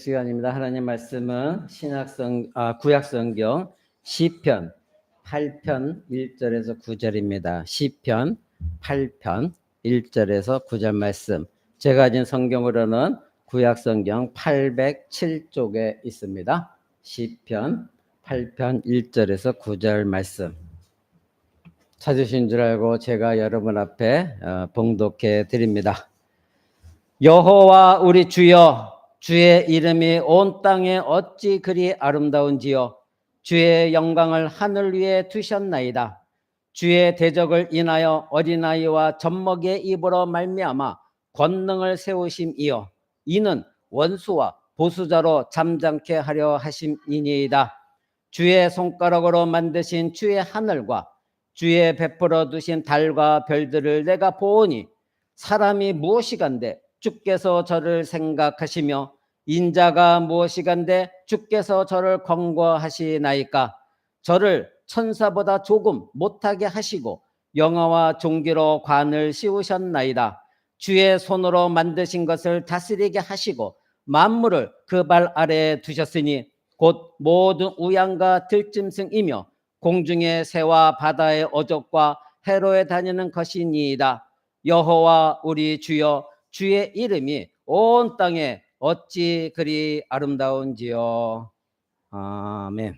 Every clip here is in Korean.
시간입니다. 하나님 말씀은 구약성경 시편 8편 1절에서 9절입니다. 시편 8편 1절에서 9절 말씀. 제가 가진 성경으로는 구약성경 807쪽에 있습니다. 시편 8편 1절에서 9절 말씀. 찾으신 줄 알고 제가 여러분 앞에 봉독해 드립니다. 여호와 우리 주여, 주의 이름이 온 땅에 어찌 그리 아름다운지요. 주의 영광을 하늘 위에 두셨나이다. 주의 대적을 인하여 어린아이와 젖먹이의 입으로 말미암아 권능을 세우심이요. 이는 원수와 보수자로 잠잠케 하려 하심이니이다. 주의 손가락으로 만드신 주의 하늘과 주의 베풀어 두신 달과 별들을 내가 보오니 사람이 무엇이간데 주께서 저를 생각하시며 인자가 무엇이간데 주께서 저를 권고하시나이까. 저를 천사보다 조금 못하게 하시고 영화와 종기로 관을 씌우셨나이다. 주의 손으로 만드신 것을 다스리게 하시고 만물을 그 발 아래에 두셨으니 곧 모든 우양과 들짐승이며 공중의 새와 바다의 어족과 해로에 다니는 것이니이다. 여호와 우리 주여, 주의 이름이 온 땅에 어찌 그리 아름다운지요. 아멘.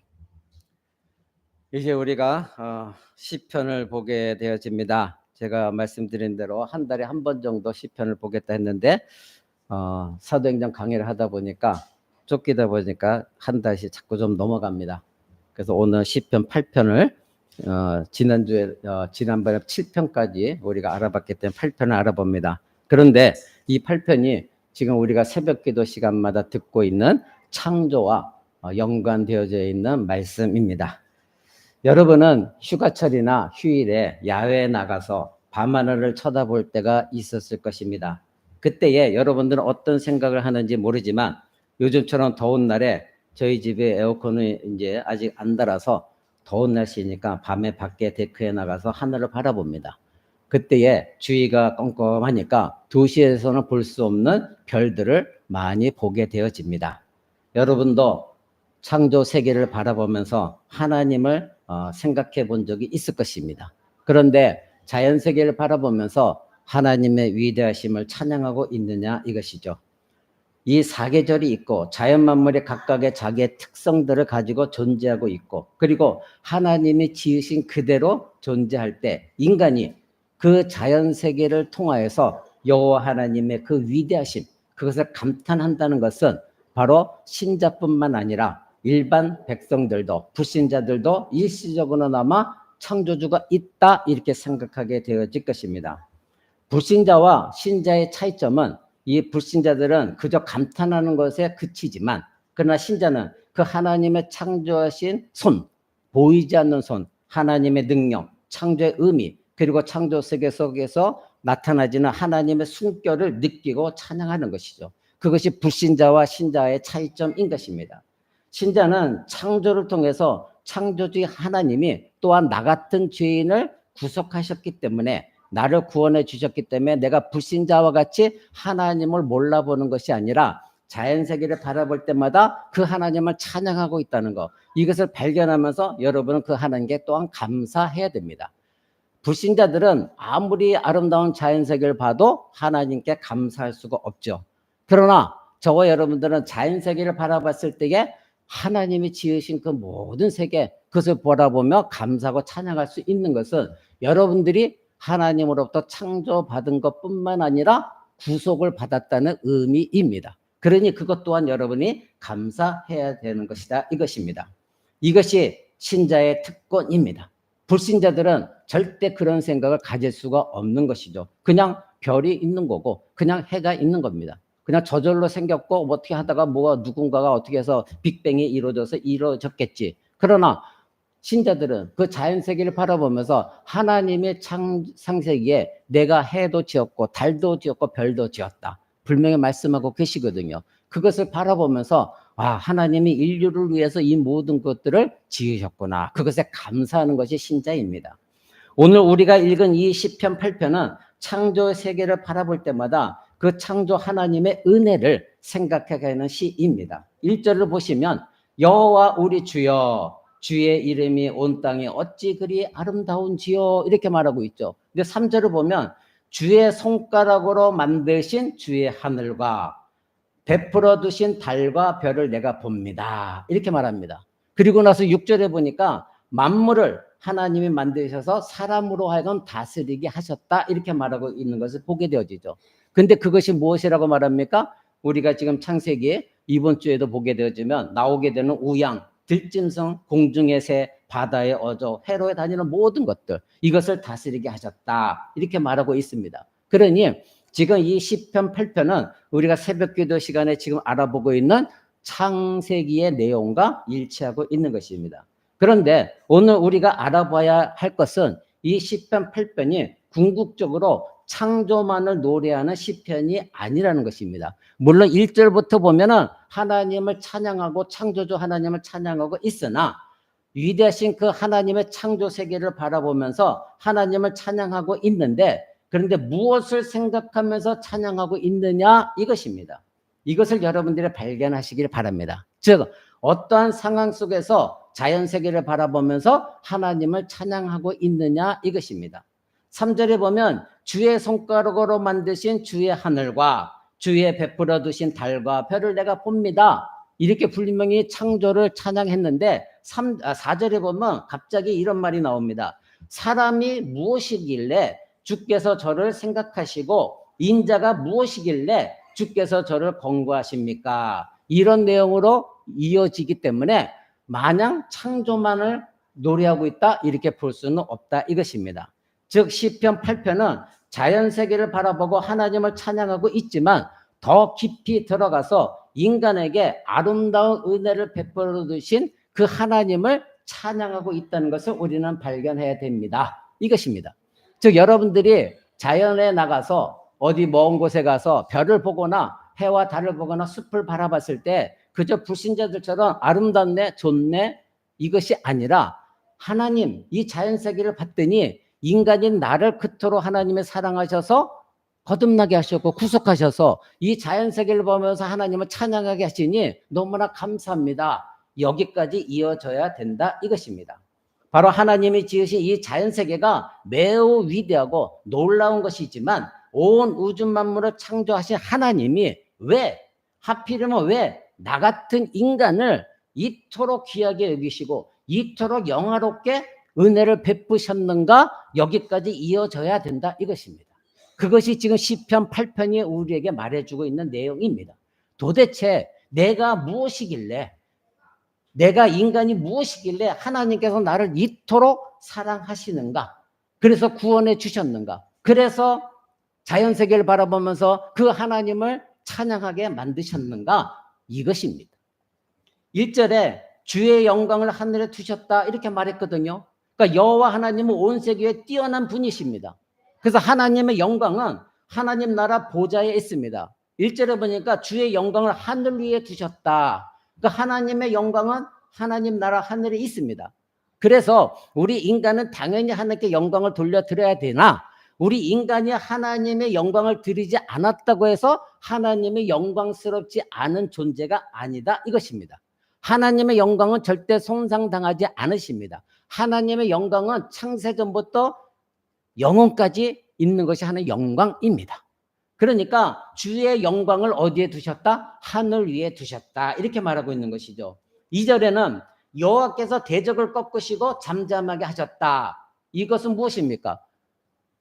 이제 우리가 시편을 보게 되어집니다. 제가 말씀드린 대로 한 달에 한 번 정도 시편을 보겠다 했는데 사도행전 강의를 하다 보니까 쫓기다 보니까 한 달씩 자꾸 좀 넘어갑니다. 그래서 오늘 시편 8편을 지난번에 7편까지 우리가 알아봤기 때문에 8편을 알아봅니다. 그런데 이 8편이 지금 우리가 새벽기도 시간마다 듣고 있는 창조와 연관되어져 있는 말씀입니다. 여러분은 휴가철이나 휴일에 야외에 나가서 밤하늘을 쳐다볼 때가 있었을 것입니다. 그때에 여러분들은 어떤 생각을 하는지 모르지만 요즘처럼 더운 날에 저희 집에 에어컨을 이제 아직 안 달아서 더운 날씨니까 밤에 밖에 데크에 나가서 하늘을 바라봅니다. 그때에 주위가 껌껌하니까 도시에서는 볼 수 없는 별들을 많이 보게 되어집니다. 여러분도 창조 세계를 바라보면서 하나님을 생각해 본 적이 있을 것입니다. 그런데 자연 세계를 바라보면서 하나님의 위대하심을 찬양하고 있느냐 이것이죠. 이 사계절이 있고 자연 만물이 각각의 자기의 특성들을 가지고 존재하고 있고 그리고 하나님이 지으신 그대로 존재할 때 인간이 그 자연 세계를 통하여서 여호와 하나님의 그 위대하심 그것을 감탄한다는 것은 바로 신자뿐만 아니라 일반 백성들도 불신자들도 일시적으로나마 창조주가 있다 이렇게 생각하게 되어질 것입니다. 불신자와 신자의 차이점은 이 불신자들은 그저 감탄하는 것에 그치지만 그러나 신자는 그 하나님의 창조하신 손, 보이지 않는 손, 하나님의 능력, 창조의 의미 그리고 창조 세계 속에서 나타나지는 하나님의 숨결을 느끼고 찬양하는 것이죠. 그것이 불신자와 신자의 차이점인 것입니다. 신자는 창조를 통해서 창조주의 하나님이 또한 나 같은 죄인을 구속하셨기 때문에 나를 구원해 주셨기 때문에 내가 불신자와 같이 하나님을 몰라보는 것이 아니라 자연세계를 바라볼 때마다 그 하나님을 찬양하고 있다는 것 이것을 발견하면서 여러분은 그 하나님께 또한 감사해야 됩니다. 불신자들은 아무리 아름다운 자연세계를 봐도 하나님께 감사할 수가 없죠. 그러나 저와 여러분들은 자연세계를 바라봤을 때에 하나님이 지으신 그 모든 세계 그것을 바라보며 감사하고 찬양할 수 있는 것은 여러분들이 하나님으로부터 창조받은 것뿐만 아니라 구속을 받았다는 의미입니다. 그러니 그것 또한 여러분이 감사해야 되는 것이다 이것입니다. 이것이 신자의 특권입니다. 불신자들은 절대 그런 생각을 가질 수가 없는 것이죠. 그냥 별이 있는 거고 그냥 해가 있는 겁니다. 그냥 저절로 생겼고 어떻게 하다가 누군가가 어떻게 해서 빅뱅이 이루어졌겠지. 그러나 신자들은 그 자연세계를 바라보면서 하나님의 창세기에 내가 해도 지었고 달도 지었고 별도 지었다. 분명히 말씀하고 계시거든요. 그것을 바라보면서 하나님이 인류를 위해서 이 모든 것들을 지으셨구나. 그것에 감사하는 것이 신자입니다. 오늘 우리가 읽은 이 시편 8편은 창조 세계를 바라볼 때마다 그 창조 하나님의 은혜를 생각하게 하는 시입니다. 1절을 보시면 여호와 우리 주여 주의 이름이 온 땅에 어찌 그리 아름다운지요 이렇게 말하고 있죠. 근데 3절을 보면 주의 손가락으로 만드신 주의 하늘과 베풀어 두신 달과 별을 내가 봅니다. 이렇게 말합니다. 그리고 나서 6절에 보니까 만물을 하나님이 만드셔서 사람으로 하여금 다스리게 하셨다. 이렇게 말하고 있는 것을 보게 되어지죠. 근데 그것이 무엇이라고 말합니까? 우리가 지금 창세기에 이번 주에도 보게 되어지면 나오게 되는 우양, 들짐승, 공중의 새, 바다의 어조, 해로에 다니는 모든 것들 이것을 다스리게 하셨다. 이렇게 말하고 있습니다. 그러니 지금 이 시편 8편은 우리가 새벽기도 시간에 지금 알아보고 있는 창세기의 내용과 일치하고 있는 것입니다. 그런데 오늘 우리가 알아봐야 할 것은 이 시편 8편이 궁극적으로 창조만을 노래하는 시편이 아니라는 것입니다. 물론 1절부터 보면은 하나님을 찬양하고 창조주 하나님을 찬양하고 있으나 위대하신 그 하나님의 창조 세계를 바라보면서 하나님을 찬양하고 있는데 그런데 무엇을 생각하면서 찬양하고 있느냐 이것입니다. 이것을 여러분들이 발견하시길 바랍니다. 즉 어떠한 상황 속에서 자연세계를 바라보면서 하나님을 찬양하고 있느냐 이것입니다. 3절에 보면 주의 손가락으로 만드신 주의 하늘과 주의 베풀어 두신 달과 별을 내가 봅니다. 이렇게 분명히 창조를 찬양했는데 4절에 보면 갑자기 이런 말이 나옵니다. 사람이 무엇이길래 주께서 저를 생각하시고 인자가 무엇이길래 주께서 저를 권고하십니까? 이런 내용으로 이어지기 때문에 마냥 창조만을 노래하고 있다 이렇게 볼 수는 없다 이것입니다. 즉 시편 8편은 자연세계를 바라보고 하나님을 찬양하고 있지만 더 깊이 들어가서 인간에게 아름다운 은혜를 베풀어 주신 그 하나님을 찬양하고 있다는 것을 우리는 발견해야 됩니다. 이것입니다. 즉 여러분들이 자연에 나가서 어디 먼 곳에 가서 별을 보거나 해와 달을 보거나 숲을 바라봤을 때 그저 불신자들처럼 아름답네 좋네 이것이 아니라 하나님 이 자연세계를 봤더니 인간인 나를 그토록 하나님이 사랑하셔서 거듭나게 하셨고 구속하셔서 이 자연세계를 보면서 하나님을 찬양하게 하시니 너무나 감사합니다. 여기까지 이어져야 된다 이것입니다. 바로 하나님이 지으신 이 자연세계가 매우 위대하고 놀라운 것이지만 온 우주 만물을 창조하신 하나님이 왜 하필이면 왜 나 같은 인간을 이토록 귀하게 여기시고 이토록 영화롭게 은혜를 베푸셨는가 여기까지 이어져야 된다 이것입니다. 그것이 지금 시편 8편이 우리에게 말해주고 있는 내용입니다. 도대체 내가 무엇이길래 내가 인간이 무엇이길래 하나님께서 나를 이토록 사랑하시는가? 그래서 구원해 주셨는가? 그래서 자연세계를 바라보면서 그 하나님을 찬양하게 만드셨는가? 이것입니다. 1절에 주의 영광을 하늘에 두셨다 이렇게 말했거든요. 그러니까 여호와 하나님은 온 세계에 뛰어난 분이십니다. 그래서 하나님의 영광은 하나님 나라 보좌에 있습니다. 1절에 보니까 주의 영광을 하늘 위에 두셨다. 그러니까 하나님의 영광은 하나님 나라 하늘에 있습니다. 그래서 우리 인간은 당연히 하나님께 영광을 돌려드려야 되나 우리 인간이 하나님의 영광을 드리지 않았다고 해서 하나님의 영광스럽지 않은 존재가 아니다 이것입니다. 하나님의 영광은 절대 손상당하지 않으십니다. 하나님의 영광은 창세전부터 영원까지 있는 것이 하나님의 영광입니다. 그러니까 주의 영광을 어디에 두셨다? 하늘 위에 두셨다 이렇게 말하고 있는 것이죠. 2절에는 여호와께서 대적을 꺾으시고 잠잠하게 하셨다. 이것은 무엇입니까?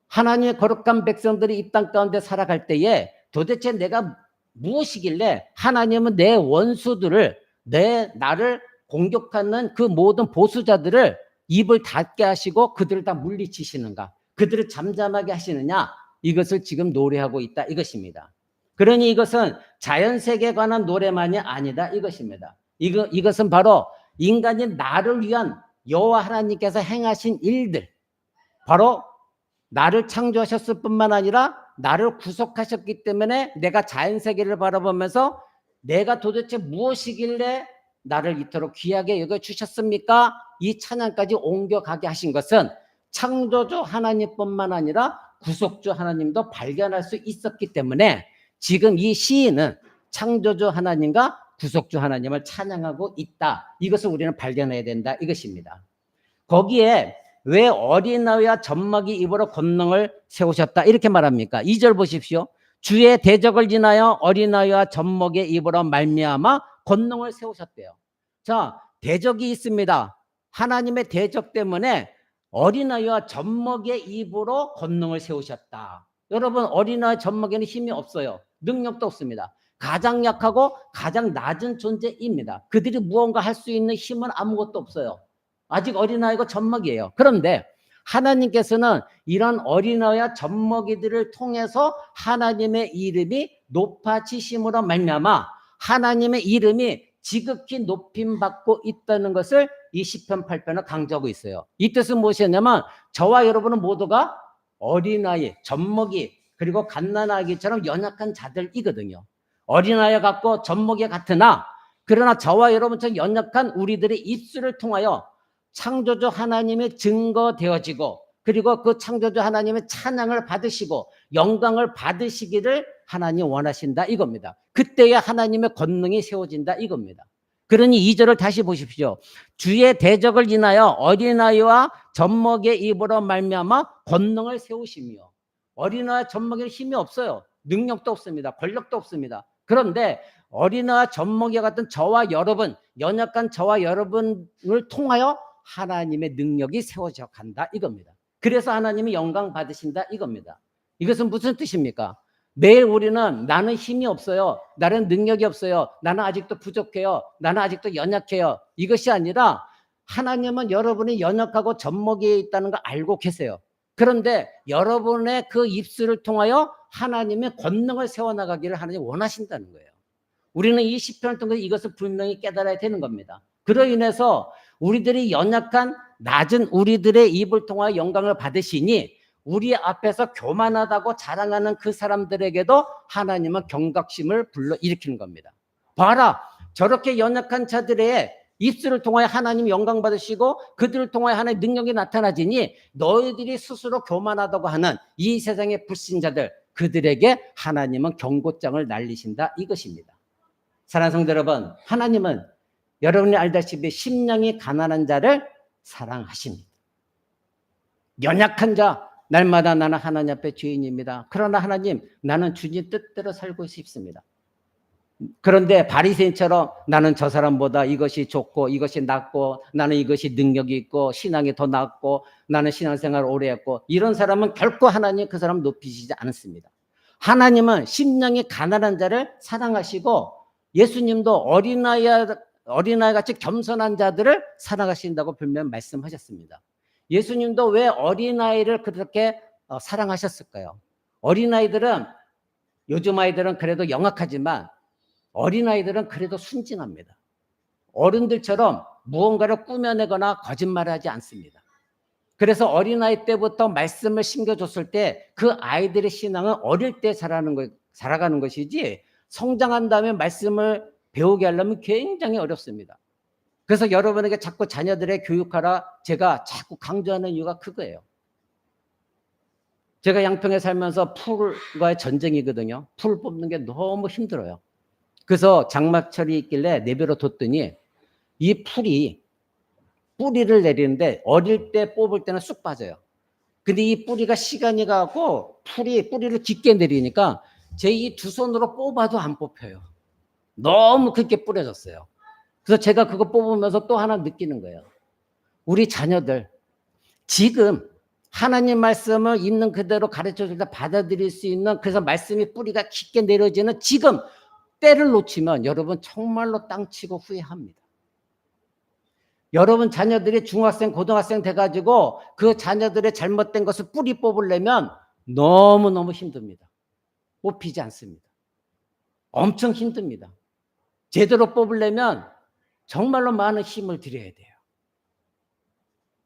하나님의 거룩한 백성들이 이 땅 가운데 살아갈 때에 도대체 내가 무엇이길래 하나님은 내 원수들을 나를 공격하는 그 모든 보수자들을 입을 닫게 하시고 그들을 다 물리치시는가? 그들을 잠잠하게 하시느냐? 이것을 지금 노래하고 있다 이것입니다. 그러니 이것은 자연세계에 관한 노래만이 아니다 이것입니다. 이것은 바로 인간인 나를 위한 여호와 하나님께서 행하신 일들 바로 나를 창조하셨을 뿐만 아니라 나를 구속하셨기 때문에 내가 자연세계를 바라보면서 내가 도대체 무엇이길래 나를 이토록 귀하게 여겨주셨습니까? 이 찬양까지 옮겨가게 하신 것은 창조주 하나님뿐만 아니라 구속주 하나님도 발견할 수 있었기 때문에 지금 이 시인은 창조주 하나님과 구속주 하나님을 찬양하고 있다. 이것을 우리는 발견해야 된다. 이것입니다. 거기에 왜 어린아이와 젖먹이 입으로 권능을 세우셨다 이렇게 말합니까? 2절 보십시오. 주의 대적을 인하여 어린아이와 젖먹이의 입으로 말미암아 권능을 세우셨대요. 자, 대적이 있습니다. 하나님의 대적 때문에 어린아이와 젖먹이의 입으로 권능을 세우셨다. 여러분, 어린아이 젖먹이는 힘이 없어요. 능력도 없습니다. 가장 약하고 가장 낮은 존재입니다. 그들이 무언가 할 수 있는 힘은 아무것도 없어요. 아직 어린아이고 젖먹이에요. 그런데 하나님께서는 이런 어린아이와 젖먹이들을 통해서 하나님의 이름이 높아지심으로 말미암아 하나님의 이름이 지극히 높임받고 있다는 것을 이 시편 8편을 강조하고 있어요. 이 뜻은 무엇이냐면 저와 여러분은 모두가 어린아이, 젖먹이 그리고 갓난아기처럼 연약한 자들이거든요. 어린아이 같고 젖먹이 같으나 그러나 저와 여러분처럼 연약한 우리들의 입술을 통하여 창조주 하나님의 증거되어지고 그리고 그 창조주 하나님의 찬양을 받으시고 영광을 받으시기를 하나님 원하신다 이겁니다. 그때야 하나님의 권능이 세워진다 이겁니다. 그러니 2절을 다시 보십시오. 주의 대적을 인하여 어린아이와 젖먹이의 입으로 말미암아 권능을 세우시며 어린아이와 젖먹이는 힘이 없어요. 능력도 없습니다. 권력도 없습니다. 그런데 어린아이와 젖먹이 같은 저와 여러분, 연약한 저와 여러분을 통하여 하나님의 능력이 세워져 간다 이겁니다. 그래서 하나님이 영광 받으신다 이겁니다. 이것은 무슨 뜻입니까? 매일 우리는 나는 힘이 없어요. 나는 능력이 없어요. 나는 아직도 부족해요. 나는 아직도 연약해요. 이것이 아니라 하나님은 여러분이 연약하고 젖먹이에 있다는 걸 알고 계세요. 그런데 여러분의 그 입술을 통하여 하나님의 권능을 세워나가기를 하나님이 원하신다는 거예요. 우리는 이 시편을 통해서 이것을 분명히 깨달아야 되는 겁니다. 그로 인해서 우리들이 연약한 낮은 우리들의 입을 통하여 영광을 받으시니 우리 앞에서 교만하다고 자랑하는 그 사람들에게도 하나님은 경각심을 불러일으키는 겁니다. 봐라, 저렇게 연약한 자들의 입술을 통하여 하나님 영광 받으시고 그들을 통하여 하나님의 능력이 나타나지니 너희들이 스스로 교만하다고 하는 이 세상의 불신자들 그들에게 하나님은 경고장을 날리신다 이것입니다. 사랑하는 성도 여러분, 하나님은 여러분이 알다시피 심령이 가난한 자를 사랑하십니다. 연약한 자, 날마다 나는 하나님 앞에 죄인입니다. 그러나 하나님, 나는 주님 뜻대로 살고 싶습니다. 그런데 바리새인처럼 나는 저 사람보다 이것이 좋고 이것이 낫고 나는 이것이 능력이 있고 신앙이 더 낫고 나는 신앙생활을 오래 했고 이런 사람은 결코 하나님 그 사람 높이시지 않습니다. 하나님은 심령이 가난한 자를 사랑하시고 예수님도 어린아이같이 겸손한 자들을 사랑하신다고 분명히 말씀하셨습니다. 예수님도 왜 어린아이를 그렇게 사랑하셨을까요? 어린아이들은 요즘 아이들은 그래도 영악하지만 어린아이들은 그래도 순진합니다. 어른들처럼 무언가를 꾸며내거나 거짓말을 하지 않습니다. 그래서 어린아이 때부터 말씀을 심겨줬을 때 그 아이들의 신앙은 어릴 때 자라가는 것이지 성장한 다음에 말씀을 배우게 하려면 굉장히 어렵습니다. 그래서 여러분에게 자꾸 자녀들의 교육하라 제가 자꾸 강조하는 이유가 그거예요. 제가 양평에 살면서 풀과의 전쟁이거든요. 풀 뽑는 게 너무 힘들어요. 그래서 장마철이 있길래 내버려 뒀더니 이 풀이 뿌리를 내리는데 어릴 때 뽑을 때는 쑥 빠져요. 근데 이 뿌리가 시간이 가고 뿌리를 깊게 내리니까 제 이 두 손으로 뽑아도 안 뽑혀요. 너무 깊게 뿌려졌어요. 그래서 제가 그거 뽑으면서 또 하나 느끼는 거예요. 우리 자녀들 지금 하나님 말씀을 있는 그대로 가르쳐줄 때 받아들일 수 있는 그래서 말씀이 뿌리가 깊게 내려지는 지금 때를 놓치면 여러분 정말로 땅치고 후회합니다. 여러분 자녀들이 중학생, 고등학생 돼가지고 그 자녀들의 잘못된 것을 뿌리 뽑으려면 너무너무 힘듭니다. 뽑히지 않습니다. 엄청 힘듭니다. 제대로 뽑으려면 정말로 많은 힘을 들여야 돼요.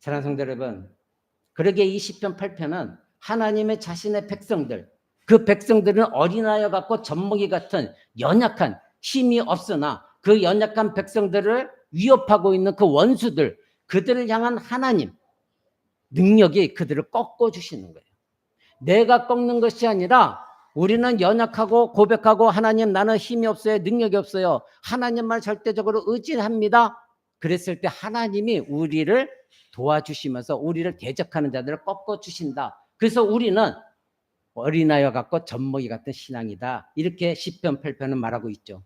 사랑하는 성도 여러분, 그러기에 이 시편 8편은 하나님의 자신의 백성들, 그 백성들은 어린아이와 같고 젖먹이 같은 연약한 힘이 없으나 그 연약한 백성들을 위협하고 있는 그 원수들, 그들을 향한 하나님 능력이 그들을 꺾어주시는 거예요. 내가 꺾는 것이 아니라 우리는 연약하고 고백하고 하나님 나는 힘이 없어요. 능력이 없어요. 하나님만 절대적으로 의지합니다. 그랬을 때 하나님이 우리를 도와주시면서 우리를 대적하는 자들을 꺾어주신다. 그래서 우리는 어린아이와 같고 젖먹이 같은 신앙이다. 이렇게 시편 8편은 말하고 있죠.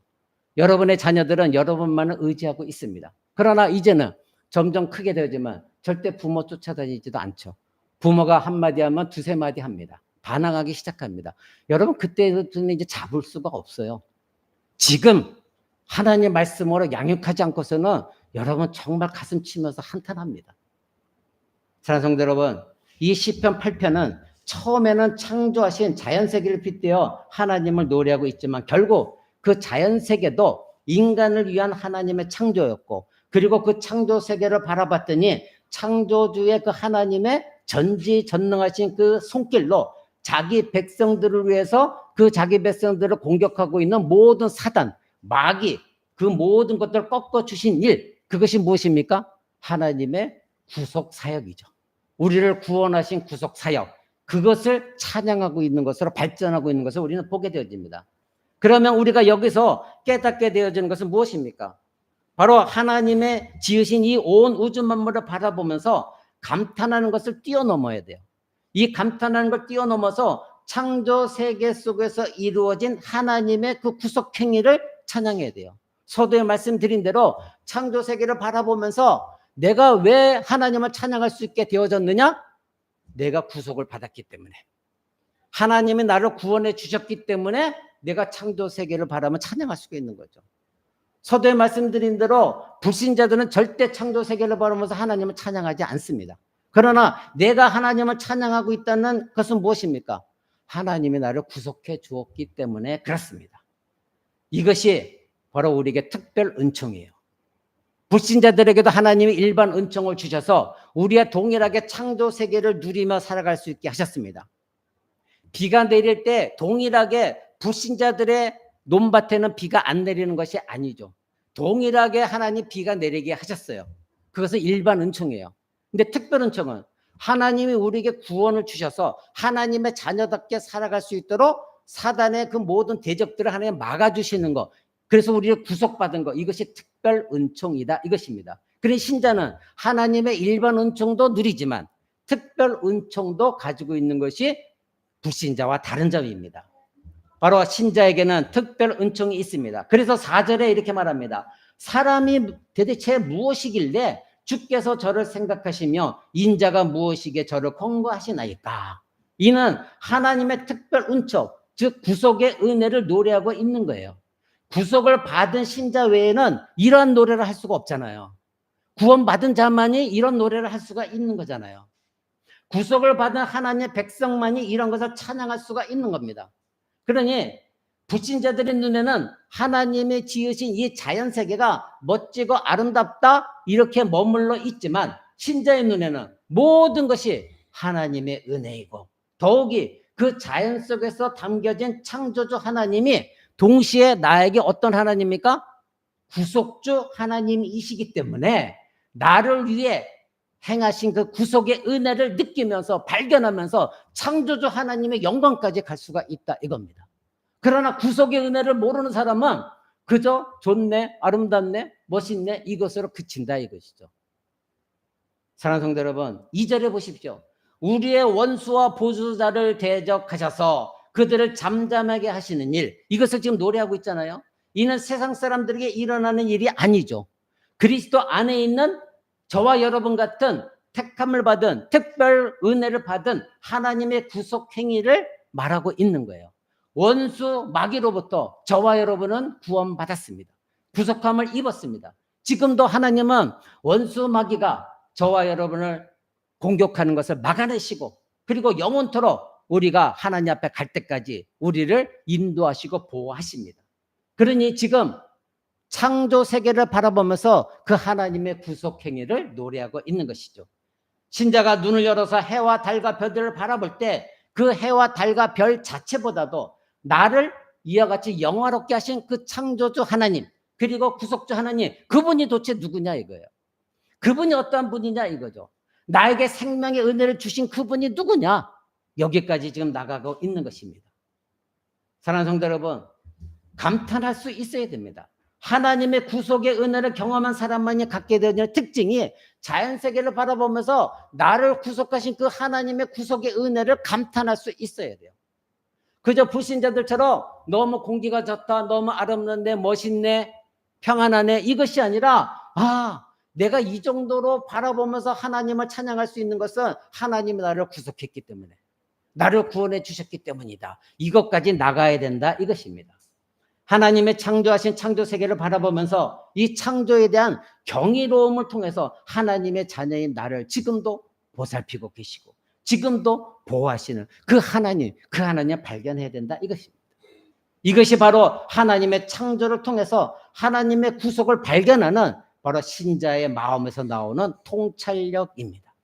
여러분의 자녀들은 여러분만을 의지하고 있습니다. 그러나 이제는 점점 크게 되지만 절대 부모 쫓아다니지도 않죠. 부모가 한마디 하면 두세 마디 합니다. 반항하기 시작합니다. 여러분 그때는 이제 잡을 수가 없어요. 지금 하나님의 말씀으로 양육하지 않고서는 여러분 정말 가슴 치면서 한탄합니다. 사랑하는 성도 여러분, 이 시편 8편은 처음에는 창조하신 자연세계를 빗대어 하나님을 노래하고 있지만 결국 그 자연세계도 인간을 위한 하나님의 창조였고, 그리고 그 창조세계를 바라봤더니 창조주의 그 하나님의 전지전능하신 그 손길로 자기 백성들을 위해서 그 자기 백성들을 공격하고 있는 모든 사단, 마귀, 그 모든 것들을 꺾어주신 일, 그것이 무엇입니까? 하나님의 구속사역이죠. 우리를 구원하신 구속사역, 그것을 찬양하고 있는 것으로 발전하고 있는 것을 우리는 보게 되어집니다. 그러면 우리가 여기서 깨닫게 되어지는 것은 무엇입니까? 바로 하나님의 지으신 이 온 우주 만물을 바라보면서 감탄하는 것을 뛰어넘어야 돼요. 이 감탄하는 걸 뛰어넘어서 창조 세계 속에서 이루어진 하나님의 그 구속 행위를 찬양해야 돼요. 서두에 말씀드린 대로 창조 세계를 바라보면서 내가 왜 하나님을 찬양할 수 있게 되어졌느냐? 내가 구속을 받았기 때문에, 하나님이 나를 구원해 주셨기 때문에 내가 창조 세계를 바라보면 찬양할 수가 있는 거죠. 서두에 말씀드린 대로 불신자들은 절대 창조 세계를 바라보면서 하나님을 찬양하지 않습니다. 그러나 내가 하나님을 찬양하고 있다는 것은 무엇입니까? 하나님이 나를 구속해 주었기 때문에 그렇습니다. 이것이 바로 우리에게 특별 은총이에요. 불신자들에게도 하나님이 일반 은총을 주셔서 우리와 동일하게 창조 세계를 누리며 살아갈 수 있게 하셨습니다. 비가 내릴 때 동일하게 불신자들의 논밭에는 비가 안 내리는 것이 아니죠. 동일하게 하나님 비가 내리게 하셨어요. 그것은 일반 은총이에요. 근데 특별 은총은 하나님이 우리에게 구원을 주셔서 하나님의 자녀답게 살아갈 수 있도록 사단의 그 모든 대적들을 하나님 막아주시는 것, 그래서 우리를 구속받은 것, 이것이 특별 은총이다, 이것입니다. 그러니 신자는 하나님의 일반 은총도 누리지만 특별 은총도 가지고 있는 것이 불신자와 다른 점입니다. 바로 신자에게는 특별 은총이 있습니다. 그래서 4절에 이렇게 말합니다. 사람이 도대체 무엇이길래 주께서 저를 생각하시며 인자가 무엇이기에 저를 권고하시나이까. 이는 하나님의 특별 은총, 즉 구속의 은혜를 노래하고 있는 거예요. 구속을 받은 신자 외에는 이러한 노래를 할 수가 없잖아요. 구원받은 자만이 이런 노래를 할 수가 있는 거잖아요. 구속을 받은 하나님의 백성만이 이런 것을 찬양할 수가 있는 겁니다. 그러니 불신자들의 눈에는 하나님이 지으신 이 자연세계가 멋지고 아름답다 이렇게 머물러 있지만 신자의 눈에는 모든 것이 하나님의 은혜이고 더욱이 그 자연 속에서 담겨진 창조주 하나님이 동시에 나에게 어떤 하나님입니까? 구속주 하나님이시기 때문에 나를 위해 행하신 그 구속의 은혜를 느끼면서 발견하면서 창조주 하나님의 영광까지 갈 수가 있다 이겁니다. 그러나 구속의 은혜를 모르는 사람은 그저 좋네, 아름답네, 멋있네 이것으로 그친다 이것이죠. 사랑하는 성도 여러분, 2절에 보십시오. 우리의 원수와 보수자를 대적하셔서 그들을 잠잠하게 하시는 일, 이것을 지금 노래하고 있잖아요. 이는 세상 사람들에게 일어나는 일이 아니죠. 그리스도 안에 있는 저와 여러분 같은 택함을 받은 특별 은혜를 받은 하나님의 구속 행위를 말하고 있는 거예요. 원수 마귀로부터 저와 여러분은 구원받았습니다. 구속함을 입었습니다. 지금도 하나님은 원수 마귀가 저와 여러분을 공격하는 것을 막아내시고 그리고 영원토록 우리가 하나님 앞에 갈 때까지 우리를 인도하시고 보호하십니다. 그러니 지금 창조 세계를 바라보면서 그 하나님의 구속 행위를 노래하고 있는 것이죠. 신자가 눈을 열어서 해와 달과 별들을 바라볼 때 그 해와 달과 별 자체보다도 나를 이와 같이 영화롭게 하신 그 창조주 하나님 그리고 구속주 하나님, 그분이 도대체 누구냐 이거예요. 그분이 어떠한 분이냐 이거죠. 나에게 생명의 은혜를 주신 그분이 누구냐, 여기까지 지금 나가고 있는 것입니다. 사랑하는 성도 여러분, 감탄할 수 있어야 됩니다. 하나님의 구속의 은혜를 경험한 사람만이 갖게 되는 특징이 자연세계를 바라보면서 나를 구속하신 그 하나님의 구속의 은혜를 감탄할 수 있어야 돼요. 그저 불신자들처럼 너무 공기가 좋다, 너무 아름답네, 멋있네, 평안하네, 이것이 아니라 내가 이 정도로 바라보면서 하나님을 찬양할 수 있는 것은 하나님이 나를 구속했기 때문에, 나를 구원해 주셨기 때문이다. 이것까지 나가야 된다, 이것입니다. 하나님의 창조하신 창조세계를 바라보면서 이 창조에 대한 경이로움을 통해서 하나님의 자녀인 나를 지금도 보살피고 계시고 지금도 보호하시는 그 하나님 발견해야 된다, 이것입니다. 이것이 바로 하나님의 창조를 통해서 하나님의 구속을 발견하는 바로 신자의 마음에서 나오는 통찰력입니다.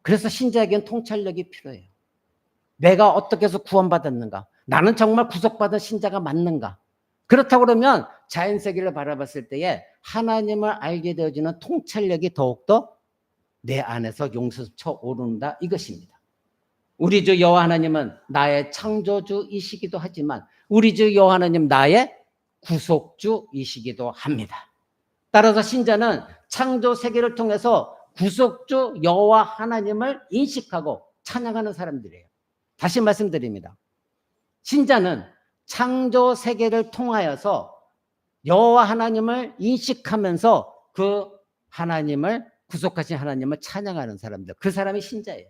그래서 신자에게는 통찰력이 필요해요. 내가 어떻게 해서 구원받았는가? 나는 정말 구속받은 신자가 맞는가? 그렇다고 그러면 자연세계를 바라봤을 때에 하나님을 알게 되어지는 통찰력이 더욱더 내 안에서 용수쳐 오른다, 이것입니다. 우리 주 여호와 하나님은 나의 창조주이시기도 하지만 우리 주 여호와 하나님 나의 구속주이시기도 합니다. 따라서 신자는 창조세계를 통해서 구속주 여호와 하나님을 인식하고 찬양하는 사람들이에요. 다시 말씀드립니다. 신자는 창조 세계를 통하여서 여호와 하나님을 인식하면서 그 하나님을 구속하신 하나님을 찬양하는 사람들, 그 사람이 신자예요.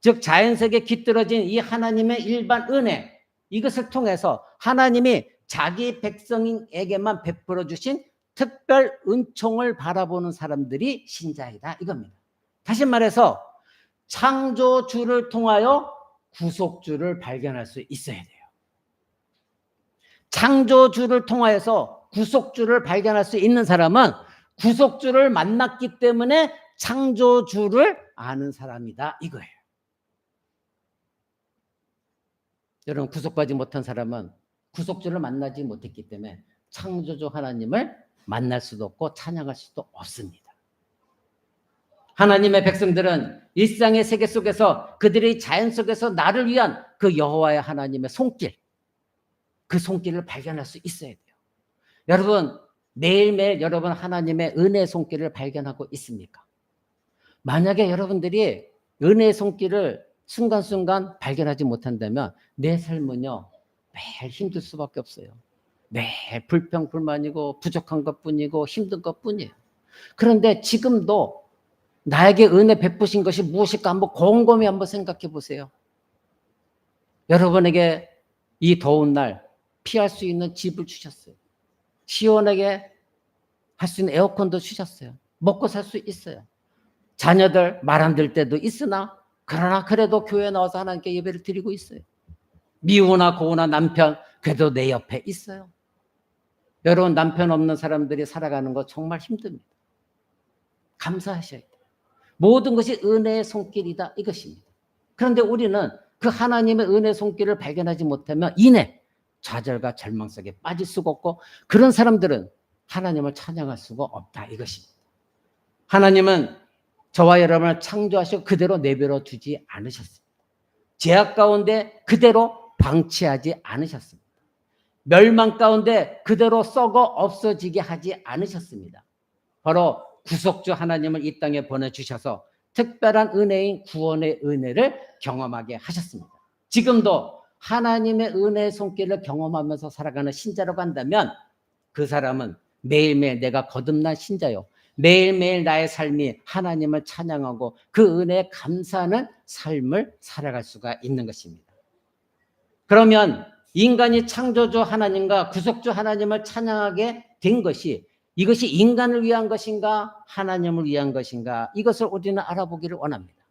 즉 자연세계에 깃들어진 이 하나님의 일반 은혜, 이것을 통해서 하나님이 자기 백성에게만 베풀어 주신 특별 은총을 바라보는 사람들이 신자이다, 이겁니다. 다시 말해서 창조주를 통하여 구속주를 발견할 수 있어야 돼요. 창조주를 통하여서 구속주를 발견할 수 있는 사람은 구속주를 만났기 때문에 창조주를 아는 사람이다, 이거예요. 여러분, 구속받지 못한 사람은 구속주를 만나지 못했기 때문에 창조주 하나님을 만날 수도 없고 찬양할 수도 없습니다. 하나님의 백성들은 일상의 세계 속에서 그들의 자연 속에서 나를 위한 그 여호와의 하나님의 손길, 그 손길을 발견할 수 있어야 돼요. 여러분, 매일매일 여러분 하나님의 은혜의 손길을 발견하고 있습니까? 만약에 여러분들이 은혜의 손길을 순간순간 발견하지 못한다면 내 삶은요, 매일 힘들 수밖에 없어요. 매일 불평, 불만이고 부족한 것뿐이고 힘든 것뿐이에요. 그런데 지금도 나에게 은혜 베푸신 것이 무엇일까 한번 곰곰이 한번 생각해 보세요. 여러분에게 이 더운 날 피할 수 있는 집을 주셨어요. 시원하게 할 수 있는 에어컨도 주셨어요. 먹고 살 수 있어요. 자녀들 말 안 들 때도 있으나 그러나 그래도 교회에 나와서 하나님께 예배를 드리고 있어요. 미우나 고우나 남편 그래도 내 옆에 있어요. 여러분, 남편 없는 사람들이 살아가는 거 정말 힘듭니다. 감사하셔야 돼요. 모든 것이 은혜의 손길이다, 이것입니다. 그런데 우리는 그 하나님의 은혜의 손길을 발견하지 못하면 이내 좌절과 절망 속에 빠질 수가 없고 그런 사람들은 하나님을 찬양할 수가 없다, 이것입니다. 하나님은 저와 여러분을 창조하시고 그대로 내버려 두지 않으셨습니다. 죄악 가운데 그대로 방치하지 않으셨습니다. 멸망 가운데 그대로 썩어 없어지게 하지 않으셨습니다. 바로 구속주 하나님을 이 땅에 보내주셔서 특별한 은혜인 구원의 은혜를 경험하게 하셨습니다. 지금도 하나님의 은혜의 손길을 경험하면서 살아가는 신자라고 한다면 그 사람은 매일매일 내가 거듭난 신자요, 매일매일 나의 삶이 하나님을 찬양하고 그 은혜에 감사하는 삶을 살아갈 수가 있는 것입니다. 그러면 인간이 창조주 하나님과 구속주 하나님을 찬양하게 된 것이 이것이 인간을 위한 것인가 하나님을 위한 것인가, 이것을 우리는 알아보기를 원합니다.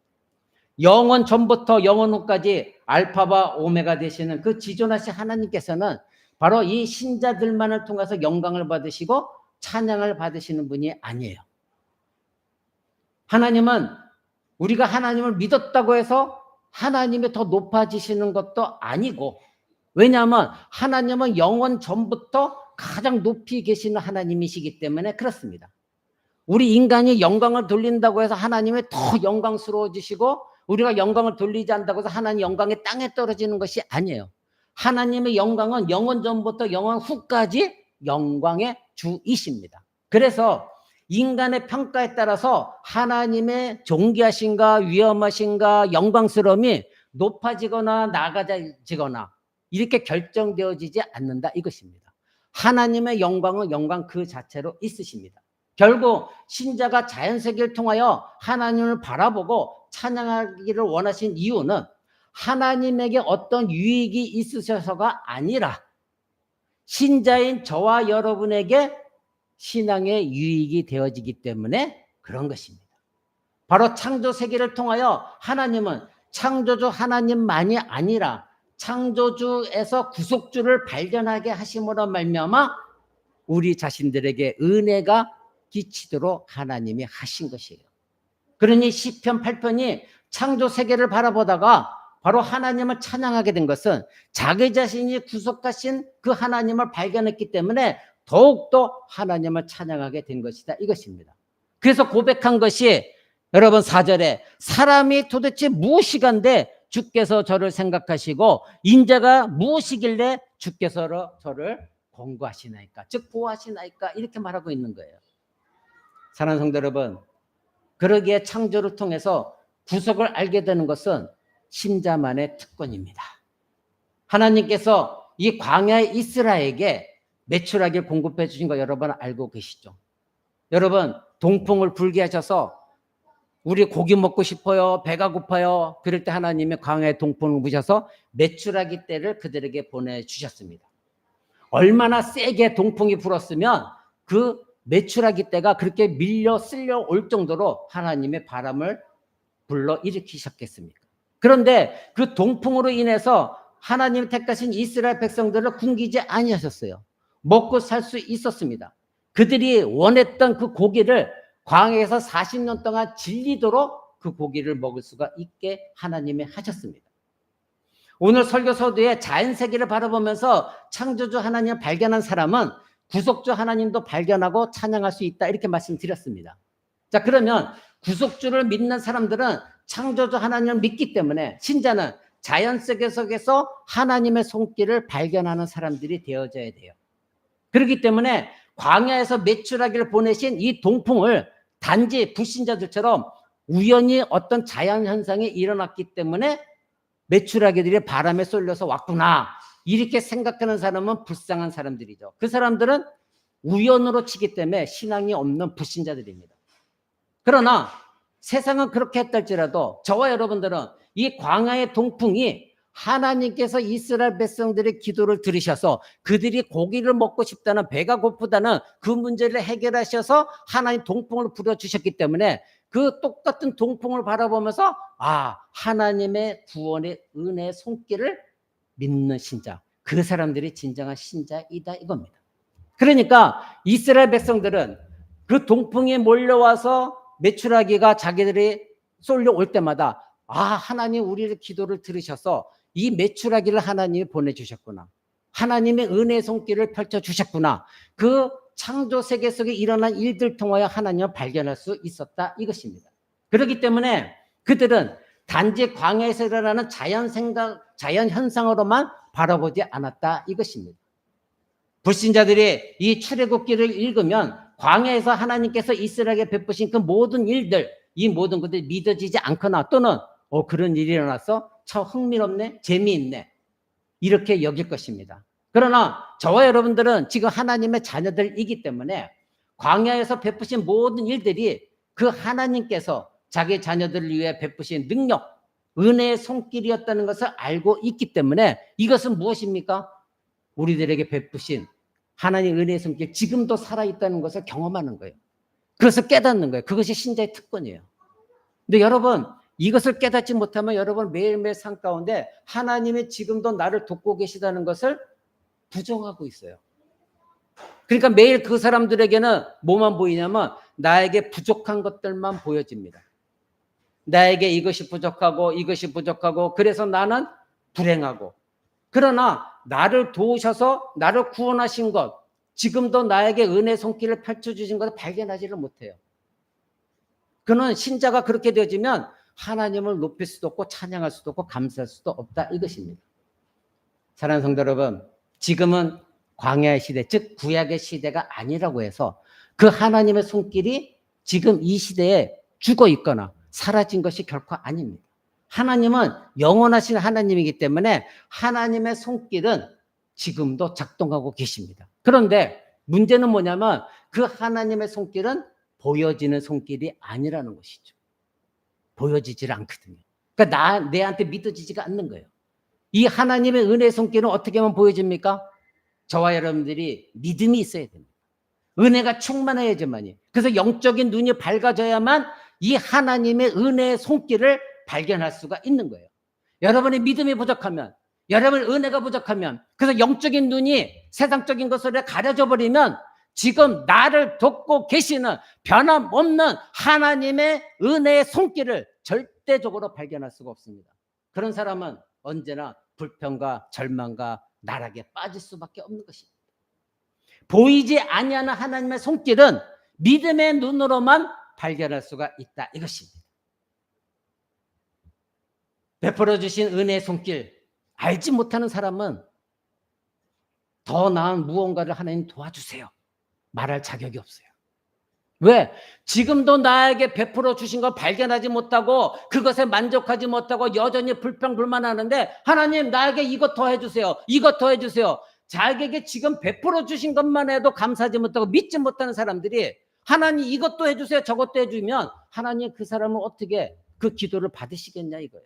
영원 전부터 영원 후까지 알파와 오메가 되시는 그 지존하신 하나님께서는 바로 이 신자들만을 통해서 영광을 받으시고 찬양을 받으시는 분이 아니에요. 하나님은 우리가 하나님을 믿었다고 해서 하나님이 더 높아지시는 것도 아니고, 왜냐하면 하나님은 영원 전부터 가장 높이 계시는 하나님이시기 때문에 그렇습니다. 우리 인간이 영광을 돌린다고 해서 하나님이 더 영광스러워지시고 우리가 영광을 돌리지 않는다고 해서 하나님 영광이 땅에 떨어지는 것이 아니에요. 하나님의 영광은 영원 전부터 영원 후까지 영광의 주이십니다. 그래서 인간의 평가에 따라서 하나님의 존귀하신가 위험하신가 영광스러움이 높아지거나 낮아지거나 이렇게 결정되어지지 않는다 이것입니다. 하나님의 영광은 영광 그 자체로 있으십니다. 결국 신자가 자연세계를 통하여 하나님을 바라보고 찬양하기를 원하신 이유는 하나님에게 어떤 유익이 있으셔서가 아니라 신자인 저와 여러분에게 신앙의 유익이 되어지기 때문에 그런 것입니다. 바로 창조세계를 통하여 하나님은 창조주 하나님만이 아니라 창조주에서 구속주를 발견하게 하심으로 말미암아 우리 자신들에게 은혜가 끼치도록 하나님이 하신 것이에요. 그러니 시편 8편이 창조세계를 바라보다가 바로 하나님을 찬양하게 된 것은 자기 자신이 구속하신 그 하나님을 발견했기 때문에 더욱더 하나님을 찬양하게 된 것이다 이것입니다. 그래서 고백한 것이 여러분 4절에 사람이 도대체 무엇이간데 주께서 저를 생각하시고 인자가 무엇이길래 주께서 저를 권고하시나이까 즉 보호하시나이까 이렇게 말하고 있는 거예요. 사랑하는 성도 여러분, 그러기에 창조를 통해서 구속을 알게 되는 것은 신자만의 특권입니다. 하나님께서 이 광야의 이스라엘에게 메추라기를 공급해 주신 거 여러분 알고 계시죠? 여러분 동풍을 불게 하셔서 우리 고기 먹고 싶어요, 배가 고파요, 그럴 때 하나님이 광야의 동풍을 부셔서 메추라기 떼를 그들에게 보내주셨습니다. 얼마나 세게 동풍이 불었으면 그 메추라기 떼가 그렇게 밀려 쓸려 올 정도로 하나님의 바람을 불러 일으키셨겠습니까? 그런데 그 동풍으로 인해서 하나님 택하신 이스라엘 백성들을 굶기지 아니하셨어요. 먹고 살 수 있었습니다. 그들이 원했던 그 고기를 광야에서 40년 동안 질리도록 그 고기를 먹을 수가 있게 하나님이 하셨습니다. 오늘 설교서두에 자연세계를 바라보면서 창조주 하나님을 발견한 사람은 구속주 하나님도 발견하고 찬양할 수 있다 이렇게 말씀드렸습니다. 자, 그러면 구속주를 믿는 사람들은 창조주 하나님을 믿기 때문에 신자는 자연세계 속에서 하나님의 손길을 발견하는 사람들이 되어져야 돼요. 그렇기 때문에 광야에서 메추라기를 보내신 이 동풍을 단지 불신자들처럼 우연히 어떤 자연현상이 일어났기 때문에 메추라기들이 바람에 쏠려서 왔구나 이렇게 생각하는 사람은 불쌍한 사람들이죠. 그 사람들은 우연으로 치기 때문에 신앙이 없는 불신자들입니다. 그러나 세상은 그렇게 했달지라도 저와 여러분들은 이 광야의 동풍이 하나님께서 이스라엘 백성들의 기도를 들으셔서 그들이 고기를 먹고 싶다는 배가 고프다는 그 문제를 해결하셔서 하나님 동풍을 불어주셨기 때문에 그 똑같은 동풍을 바라보면서 하나님의 구원의 은혜의 손길을 믿는 신자, 그 사람들이 진정한 신자이다 이겁니다. 그러니까 이스라엘 백성들은 그 동풍이 몰려와서 메추라기가 자기들이 쏠려올 때마다 하나님 우리의 기도를 들으셔서 이 메추라기를 하나님이 보내주셨구나. 하나님의 은혜의 손길을 펼쳐주셨구나. 그 창조 세계 속에 일어난 일들 통하여 하나님을 발견할 수 있었다 이것입니다. 그렇기 때문에 그들은 단지 광야에서 일어나는 자연 현상으로만 바라보지 않았다 이것입니다. 불신자들이 이 출애굽기를 읽으면 광야에서 하나님께서 이스라엘에게 베푸신 그 모든 일들, 이 모든 것들이 믿어지지 않거나 또는 그런 일이 일어나서 참 흥미롭네, 재미있네 이렇게 여길 것입니다. 그러나 저와 여러분들은 지금 하나님의 자녀들이기 때문에 광야에서 베푸신 모든 일들이 그 하나님께서 자기 자녀들을 위해 베푸신 능력, 은혜의 손길이었다는 것을 알고 있기 때문에 이것은 무엇입니까? 우리들에게 베푸신 하나님 은혜의 손길, 지금도 살아있다는 것을 경험하는 거예요. 그것을 깨닫는 거예요. 그것이 신자의 특권이에요. 근데 여러분 이것을 깨닫지 못하면 여러분 매일매일 삶 가운데 하나님이 지금도 나를 돕고 계시다는 것을 부정하고 있어요. 그러니까 매일 그 사람들에게는 뭐만 보이냐면 나에게 부족한 것들만 보여집니다. 나에게 이것이 부족하고 그래서 나는 불행하고, 그러나 나를 도우셔서 나를 구원하신 것, 지금도 나에게 은혜 손길을 펼쳐주신 것을 발견하지를 못해요. 그는 신자가 그렇게 되어지면 하나님을 높일 수도 없고 찬양할 수도 없고 감사할 수도 없다 이것입니다. 사랑하는 성도 여러분, 지금은 광야의 시대, 즉 구약의 시대가 아니라고 해서 그 하나님의 손길이 지금 이 시대에 죽어 있거나 사라진 것이 결코 아닙니다. 하나님은 영원하신 하나님이기 때문에 하나님의 손길은 지금도 작동하고 계십니다. 그런데 문제는 뭐냐면 그 하나님의 손길은 보여지는 손길이 아니라는 것이죠. 보여지질 않거든요. 그러니까 내한테 믿어지지가 않는 거예요. 이 하나님의 은혜의 손길은 어떻게 하면 보여집니까? 저와 여러분들이 믿음이 있어야 됩니다. 은혜가 충만해야지만이. 그래서 영적인 눈이 밝아져야만 이 하나님의 은혜의 손길을 발견할 수가 있는 거예요. 여러분의 믿음이 부족하면, 여러분의 은혜가 부족하면, 그래서 영적인 눈이 세상적인 것을 가려져 버리면 지금 나를 돕고 계시는 변함없는 하나님의 은혜의 손길을 절대적으로 발견할 수가 없습니다. 그런 사람은 언제나 불평과 절망과 나락에 빠질 수밖에 없는 것입니다. 보이지 아니하는 하나님의 손길은 믿음의 눈으로만 발견할 수가 있다, 이것입니다. 베풀어 주신 은혜의 손길 알지 못하는 사람은 더 나은 무언가를 하나님 도와주세요 말할 자격이 없어요. 왜? 지금도 나에게 베풀어 주신 걸 발견하지 못하고 그것에 만족하지 못하고 여전히 불평불만하는데 하나님 나에게 이것 더 해주세요, 이것 더 해주세요. 자기에게 지금 베풀어 주신 것만 해도 감사하지 못하고 믿지 못하는 사람들이 하나님 이것도 해주세요, 저것도 해주면 하나님 그 사람은 어떻게 그 기도를 받으시겠냐 이거예요.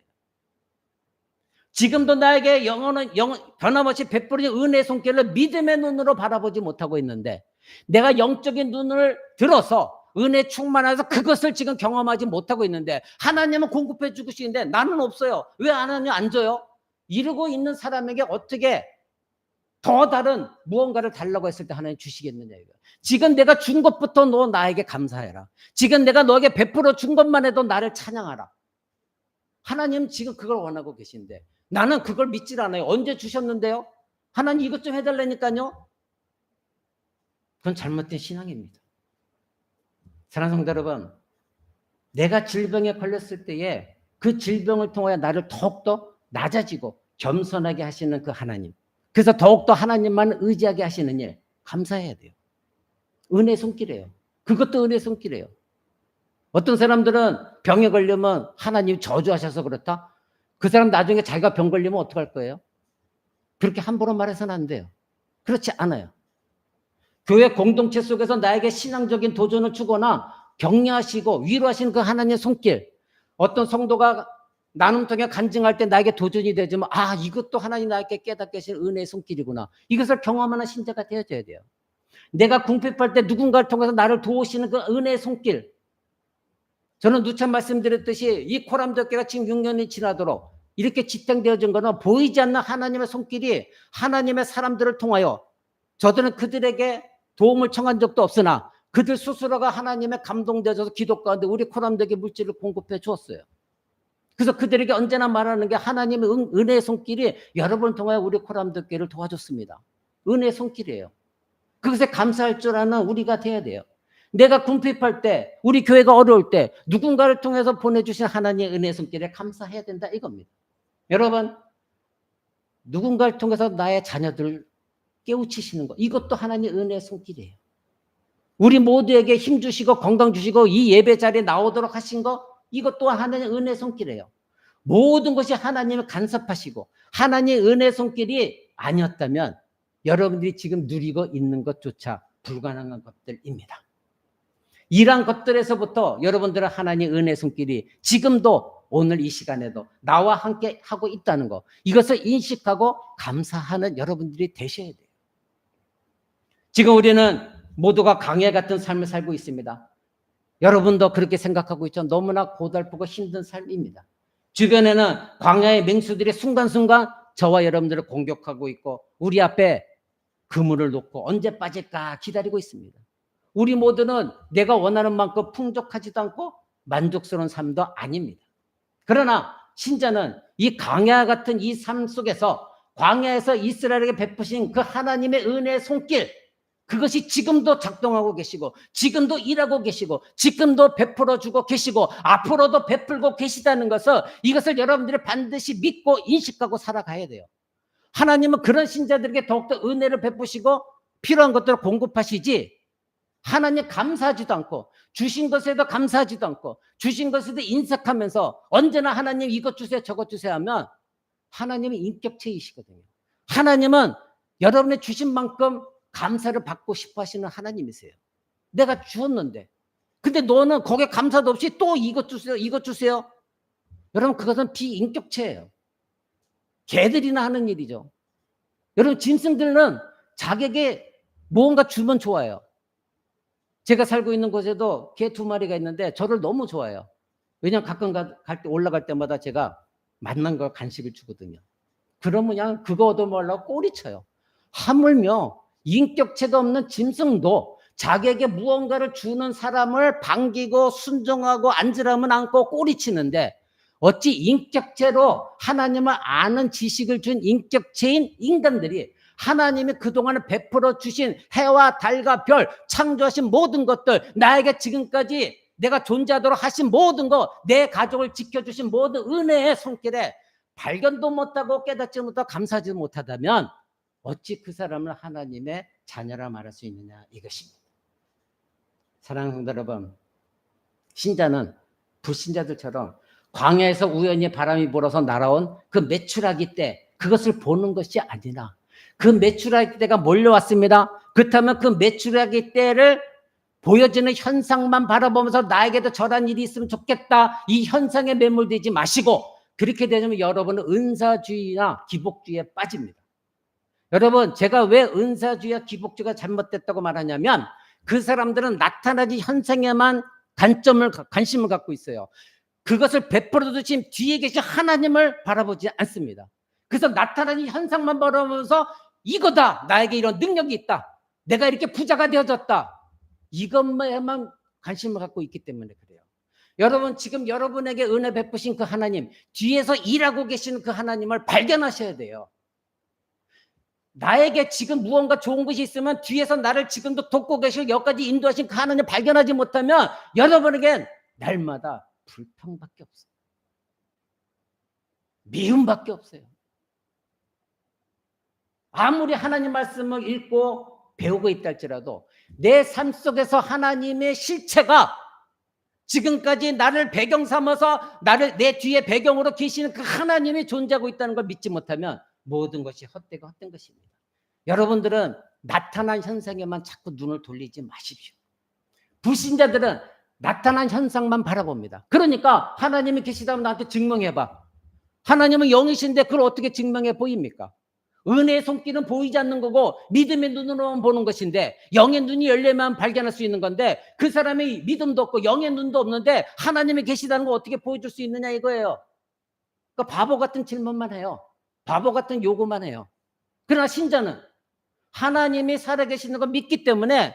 지금도 나에게 변함없이 베풀어진 은혜의 손길을 믿음의 눈으로 바라보지 못하고 있는데 내가 영적인 눈을 들어서 은혜 충만해서 그것을 지금 경험하지 못하고 있는데 하나님은 공급해 주시는데 나는 없어요. 왜 하나님 안 줘요? 이러고 있는 사람에게 어떻게 더 다른 무언가를 달라고 했을 때 하나님 주시겠느냐 이거. 지금 내가 준 것부터 너 나에게 감사해라. 지금 내가 너에게 베풀어 준 것만 해도 나를 찬양하라. 하나님 지금 그걸 원하고 계신데 나는 그걸 믿질 않아요. 언제 주셨는데요? 하나님 이것 좀 해달라니까요. 그건 잘못된 신앙입니다. 사랑하는 성도 여러분, 내가 질병에 걸렸을 때에 그 질병을 통하여 나를 더욱더 낮아지고 겸손하게 하시는 그 하나님, 그래서 더욱더 하나님만 의지하게 하시는 일 감사해야 돼요. 은혜 손길이에요. 그것도 은혜 손길이에요. 어떤 사람들은 병에 걸리면 하나님 저주하셔서 그렇다. 그 사람 나중에 자기가 병 걸리면 어떡할 거예요? 그렇게 함부로 말해서는 안 돼요. 그렇지 않아요. 교회 공동체 속에서 나에게 신앙적인 도전을 주거나 격려하시고 위로하시는 그 하나님의 손길, 어떤 성도가 나눔 통해 간증할 때 나에게 도전이 되지만 아 이것도 하나님 나에게 깨닫게 하신 은혜의 손길이구나. 이것을 경험하는 신자가 되어져야 돼요. 내가 궁핍할 때 누군가를 통해서 나를 도우시는 그 은혜의 손길. 저는 누차 말씀드렸듯이 이 코람덕교가 지금 6년이 지나도록 이렇게 지탱되어진 것은 보이지 않는 하나님의 손길이 하나님의 사람들을 통하여 저들은 그들에게 도움을 청한 적도 없으나 그들 스스로가 하나님의 감동되어져서 기도 가운데 우리 코람덕의 물질을 공급해 주었어요. 그래서 그들에게 언제나 말하는 게 하나님의 은혜의 손길이 여러분을 통하여 우리 코람덕교를 도와줬습니다. 은혜의 손길이에요. 그것에 감사할 줄 아는 우리가 돼야 돼요. 내가 궁핍할 때, 우리 교회가 어려울 때 누군가를 통해서 보내주신 하나님의 은혜의 손길에 감사해야 된다 이겁니다. 여러분, 누군가를 통해서 나의 자녀들을 깨우치시는 것, 이것도 하나님의 은혜의 손길이에요. 우리 모두에게 힘 주시고 건강 주시고 이 예배 자리에 나오도록 하신 것, 이것 또한 하나님의 은혜의 손길이에요. 모든 것이 하나님을 간섭하시고 하나님의 은혜의 손길이 아니었다면 여러분들이 지금 누리고 있는 것조차 불가능한 것들입니다. 이러한 것들에서부터 여러분들은 하나님의 은혜의 손길이 지금도 오늘 이 시간에도 나와 함께 하고 있다는 것, 이것을 인식하고 감사하는 여러분들이 되셔야 돼요. 지금 우리는 모두가 광야 같은 삶을 살고 있습니다. 여러분도 그렇게 생각하고 있죠. 너무나 고달프고 힘든 삶입니다. 주변에는 광야의 맹수들이 순간순간 저와 여러분들을 공격하고 있고 우리 앞에 그물을 놓고 언제 빠질까 기다리고 있습니다. 우리 모두는 내가 원하는 만큼 풍족하지도 않고 만족스러운 삶도 아닙니다. 그러나 신자는 이 광야 같은 이 삶 속에서 광야에서 이스라엘에게 베푸신 그 하나님의 은혜의 손길, 그것이 지금도 작동하고 계시고 지금도 일하고 계시고 지금도 베풀어 주고 계시고 앞으로도 베풀고 계시다는 것을, 이것을 여러분들이 반드시 믿고 인식하고 살아가야 돼요. 하나님은 그런 신자들에게 더욱더 은혜를 베푸시고 필요한 것들을 공급하시지, 하나님 감사하지도 않고 주신 것에도 감사하지도 않고 주신 것에도 인색하면서 언제나 하나님 이것 주세요 저것 주세요 하면 하나님은 인격체이시거든요. 하나님은 여러분의 주신 만큼 감사를 받고 싶어 하시는 하나님이세요. 내가 주었는데 근데 너는 거기에 감사도 없이 또 이것 주세요 이것 주세요. 여러분 그것은 비인격체예요. 개들이나 하는 일이죠. 여러분 짐승들은 자기에게 무언가 주면 좋아요. 제가 살고 있는 곳에도 개 2마리가 있는데 저를 너무 좋아해요. 왜냐하면 가끔 올라갈 때마다 제가 맛난 걸 간식을 주거든요. 그러면 그냥 그거 얻어먹으려고 꼬리쳐요. 하물며 인격체도 없는 짐승도 자기에게 무언가를 주는 사람을 반기고 순종하고 앉으라면 앉고 꼬리치는데 어찌 인격체로 하나님을 아는 지식을 준 인격체인 인간들이 하나님이 그동안에 베풀어 주신 해와 달과 별 창조하신 모든 것들 나에게 지금까지 내가 존재하도록 하신 모든 것 내 가족을 지켜주신 모든 은혜의 손길에 발견도 못하고 깨닫지 못하고 감사하지 못하다면 어찌 그 사람을 하나님의 자녀라 말할 수 있느냐 이것입니다. 사랑하는 성도 여러분, 신자는 불신자들처럼 광야에서 우연히 바람이 불어서 날아온 그 메추라기 때 그것을 보는 것이 아니라 그 메추라기 때가 몰려왔습니다. 그렇다면 그 메추라기 때를 보여지는 현상만 바라보면서 나에게도 저런 일이 있으면 좋겠다 이 현상에 매몰되지 마시고 그렇게 되면 여러분은 은사주의나 기복주의에 빠집니다. 여러분 제가 왜 은사주의와 기복주의가 잘못됐다고 말하냐면 그 사람들은 나타나지 현상에만 관심을 갖고 있어요. 그것을 베풀어 주신 뒤에 계신 하나님을 바라보지 않습니다. 그래서 나타나는 현상만 바라보면서 이거다 나에게 이런 능력이 있다 내가 이렇게 부자가 되어졌다 이것만 관심을 갖고 있기 때문에 그래요. 여러분 지금 여러분에게 은혜 베푸신 그 하나님 뒤에서 일하고 계시는 그 하나님을 발견하셔야 돼요. 나에게 지금 무언가 좋은 것이 있으면 뒤에서 나를 지금도 돕고 계시고 여기까지 인도하신 그 하나님 발견하지 못하면 여러분에겐 날마다 불평밖에 없어요. 미움밖에 없어요. 아무리 하나님 말씀을 읽고 배우고 있다 할지라도 내 삶 속에서 하나님의 실체가 지금까지 나를 배경 삼아서 나를 내 뒤에 배경으로 계시는 그 하나님이 존재하고 있다는 걸 믿지 못하면 모든 것이 헛되고 헛된 것입니다. 여러분들은 나타난 현상에만 자꾸 눈을 돌리지 마십시오. 불신자들은 나타난 현상만 바라봅니다. 그러니까 하나님이 계시다면 나한테 증명해봐. 하나님은 영이신데 그걸 어떻게 증명해 보입니까? 은혜의 손길은 보이지 않는 거고 믿음의 눈으로만 보는 것인데 영의 눈이 열려야만 발견할 수 있는 건데 그 사람이 믿음도 없고 영의 눈도 없는데 하나님이 계시다는 거 어떻게 보여줄 수 있느냐 이거예요. 그러니까 바보 같은 질문만 해요. 바보 같은 요구만 해요. 그러나 신자는 하나님이 살아계시는 걸 믿기 때문에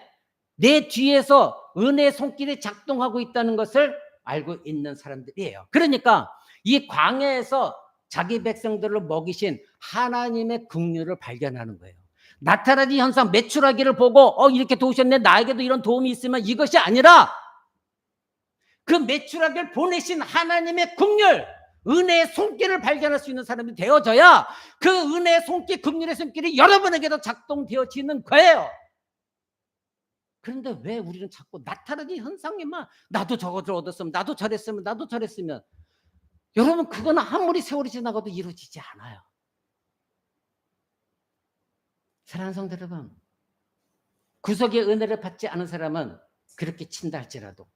내 뒤에서 은혜의 손길이 작동하고 있다는 것을 알고 있는 사람들이에요. 그러니까 이 광야에서 자기 백성들을 먹이신 하나님의 긍휼을 발견하는 거예요. 나타나는 현상 메추라기를 보고 이렇게 도우셨네 나에게도 이런 도움이 있으면 이것이 아니라 그 메추라기를 보내신 하나님의 긍휼 은혜의 손길을 발견할 수 있는 사람이 되어져야 그 은혜의 손길 긍휼의 손길이 여러분에게도 작동되어지는 거예요. 그런데 왜 우리는 자꾸 나타나는 현상에만 나도 저것을 얻었으면 나도 저랬으면 나도 저랬으면 여러분 그건 아무리 세월이 지나가도 이루어지지 않아요. 사랑하는 성도 여러분 구속의 은혜를 받지 않은 사람은 그렇게 친다 할지라도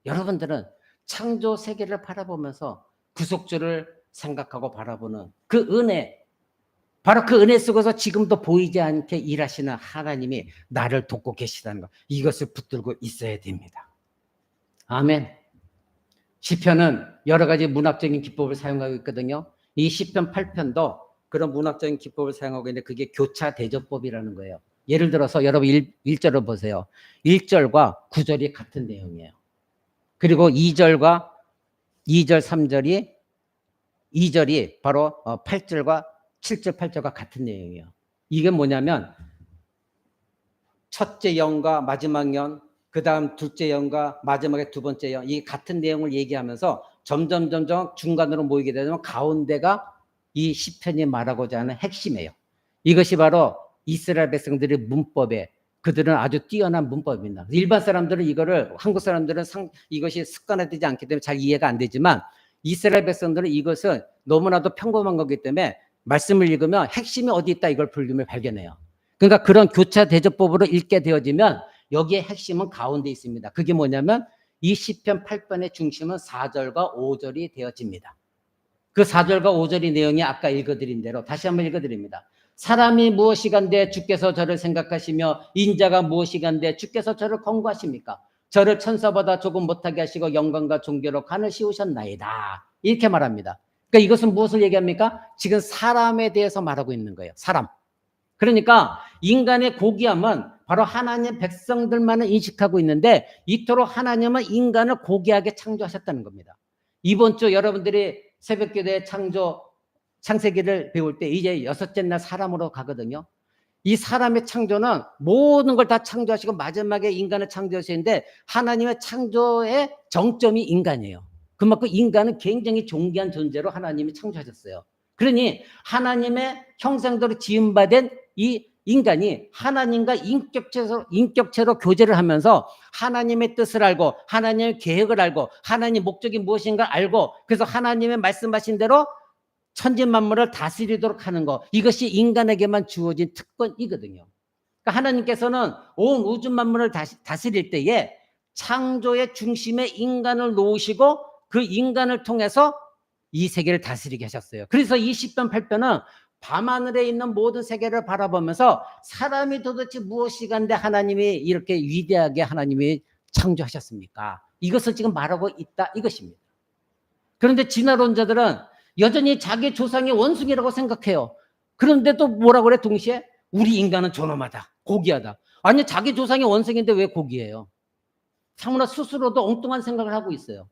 여러분들은 창조 세계를 바라보면서 구속주를 생각하고 바라보는 그 은혜 바로 그 은혜 속에서 지금도 보이지 않게 일하시는 하나님이 나를 돕고 계시다는 것 이것을 붙들고 있어야 됩니다. 아멘. 시편은 여러 가지 문학적인 기법을 사용하고 있거든요. 이 시편 8편도 그런 문학적인 기법을 사용하고 있는데 그게 교차 대조법이라는 거예요. 예를 들어서 여러분 1절을 보세요. 1절과 9절이 같은 내용이에요. 그리고 2절 3절이 2절이 바로 8절과 7절 8절과 같은 내용이에요. 이게 뭐냐면 첫째 영과 마지막 영 그 다음 둘째 영과 마지막에 두 번째 영 이 같은 내용을 얘기하면서 점점 중간으로 모이게 되면 가운데가 이 시편이 말하고자 하는 핵심이에요. 이것이 바로 이스라엘 백성들의 문법에 그들은 아주 뛰어난 문법입니다. 일반 사람들은 이거를 한국 사람들은 이것이 습관화되지 않기 때문에 잘 이해가 안 되지만 이스라엘 백성들은 이것은 너무나도 평범한 거기 때문에 말씀을 읽으면 핵심이 어디 있다 이걸 불금을 발견해요. 그러니까 그런 교차 대조법으로 읽게 되어지면 여기에 핵심은 가운데 있습니다. 그게 뭐냐면 이 시편 8편의 중심은 4절과 5절이 되어집니다. 그 4절과 5절의 내용이 아까 읽어드린 대로 다시 한번 읽어드립니다. 사람이 무엇이간데 주께서 저를 생각하시며 인자가 무엇이간데 주께서 저를 권고하십니까? 저를 천사보다 조금 못하게 하시고 영광과 존귀로 간을 씌우셨나이다. 이렇게 말합니다. 그러니까 이것은 무엇을 얘기합니까? 지금 사람에 대해서 말하고 있는 거예요. 사람. 그러니까 인간의 고귀함은 바로 하나님의 백성들만을 인식하고 있는데 이토록 하나님은 인간을 고귀하게 창조하셨다는 겁니다. 이번 주 여러분들이 새벽기도의 창세기를 배울 때 이제 6째 날 사람으로 가거든요. 이 사람의 창조는 모든 걸 다 창조하시고 마지막에 인간을 창조하시는데 하나님의 창조의 정점이 인간이에요. 그만큼 인간은 굉장히 존귀한 존재로 하나님이 창조하셨어요. 그러니 하나님의 형상대로 지음받은 이 인간이 하나님과 인격체로 교제를 하면서 하나님의 뜻을 알고 하나님의 계획을 알고 하나님의 목적이 무엇인가 알고 그래서 하나님의 말씀하신 대로 천지만물을 다스리도록 하는 것, 이것이 인간에게만 주어진 특권이거든요. 그러니까 하나님께서는 온 우주 만물을 다스릴 때에 창조의 중심에 인간을 놓으시고 그 인간을 통해서 이 세계를 다스리게 하셨어요. 그래서 이 시편 8편은 밤하늘에 있는 모든 세계를 바라보면서 사람이 도대체 무엇이간데 하나님이 이렇게 위대하게 하나님이 창조하셨습니까? 이것을 지금 말하고 있다 이것입니다. 그런데 진화론자들은 여전히 자기 조상이 원숭이라고 생각해요. 그런데 또 뭐라고 그래 동시에? 우리 인간은 존엄하다, 고귀하다. 아니 자기 조상이 원숭이인데 왜 고귀해요? 참으로 스스로도 엉뚱한 생각을 하고 있어요.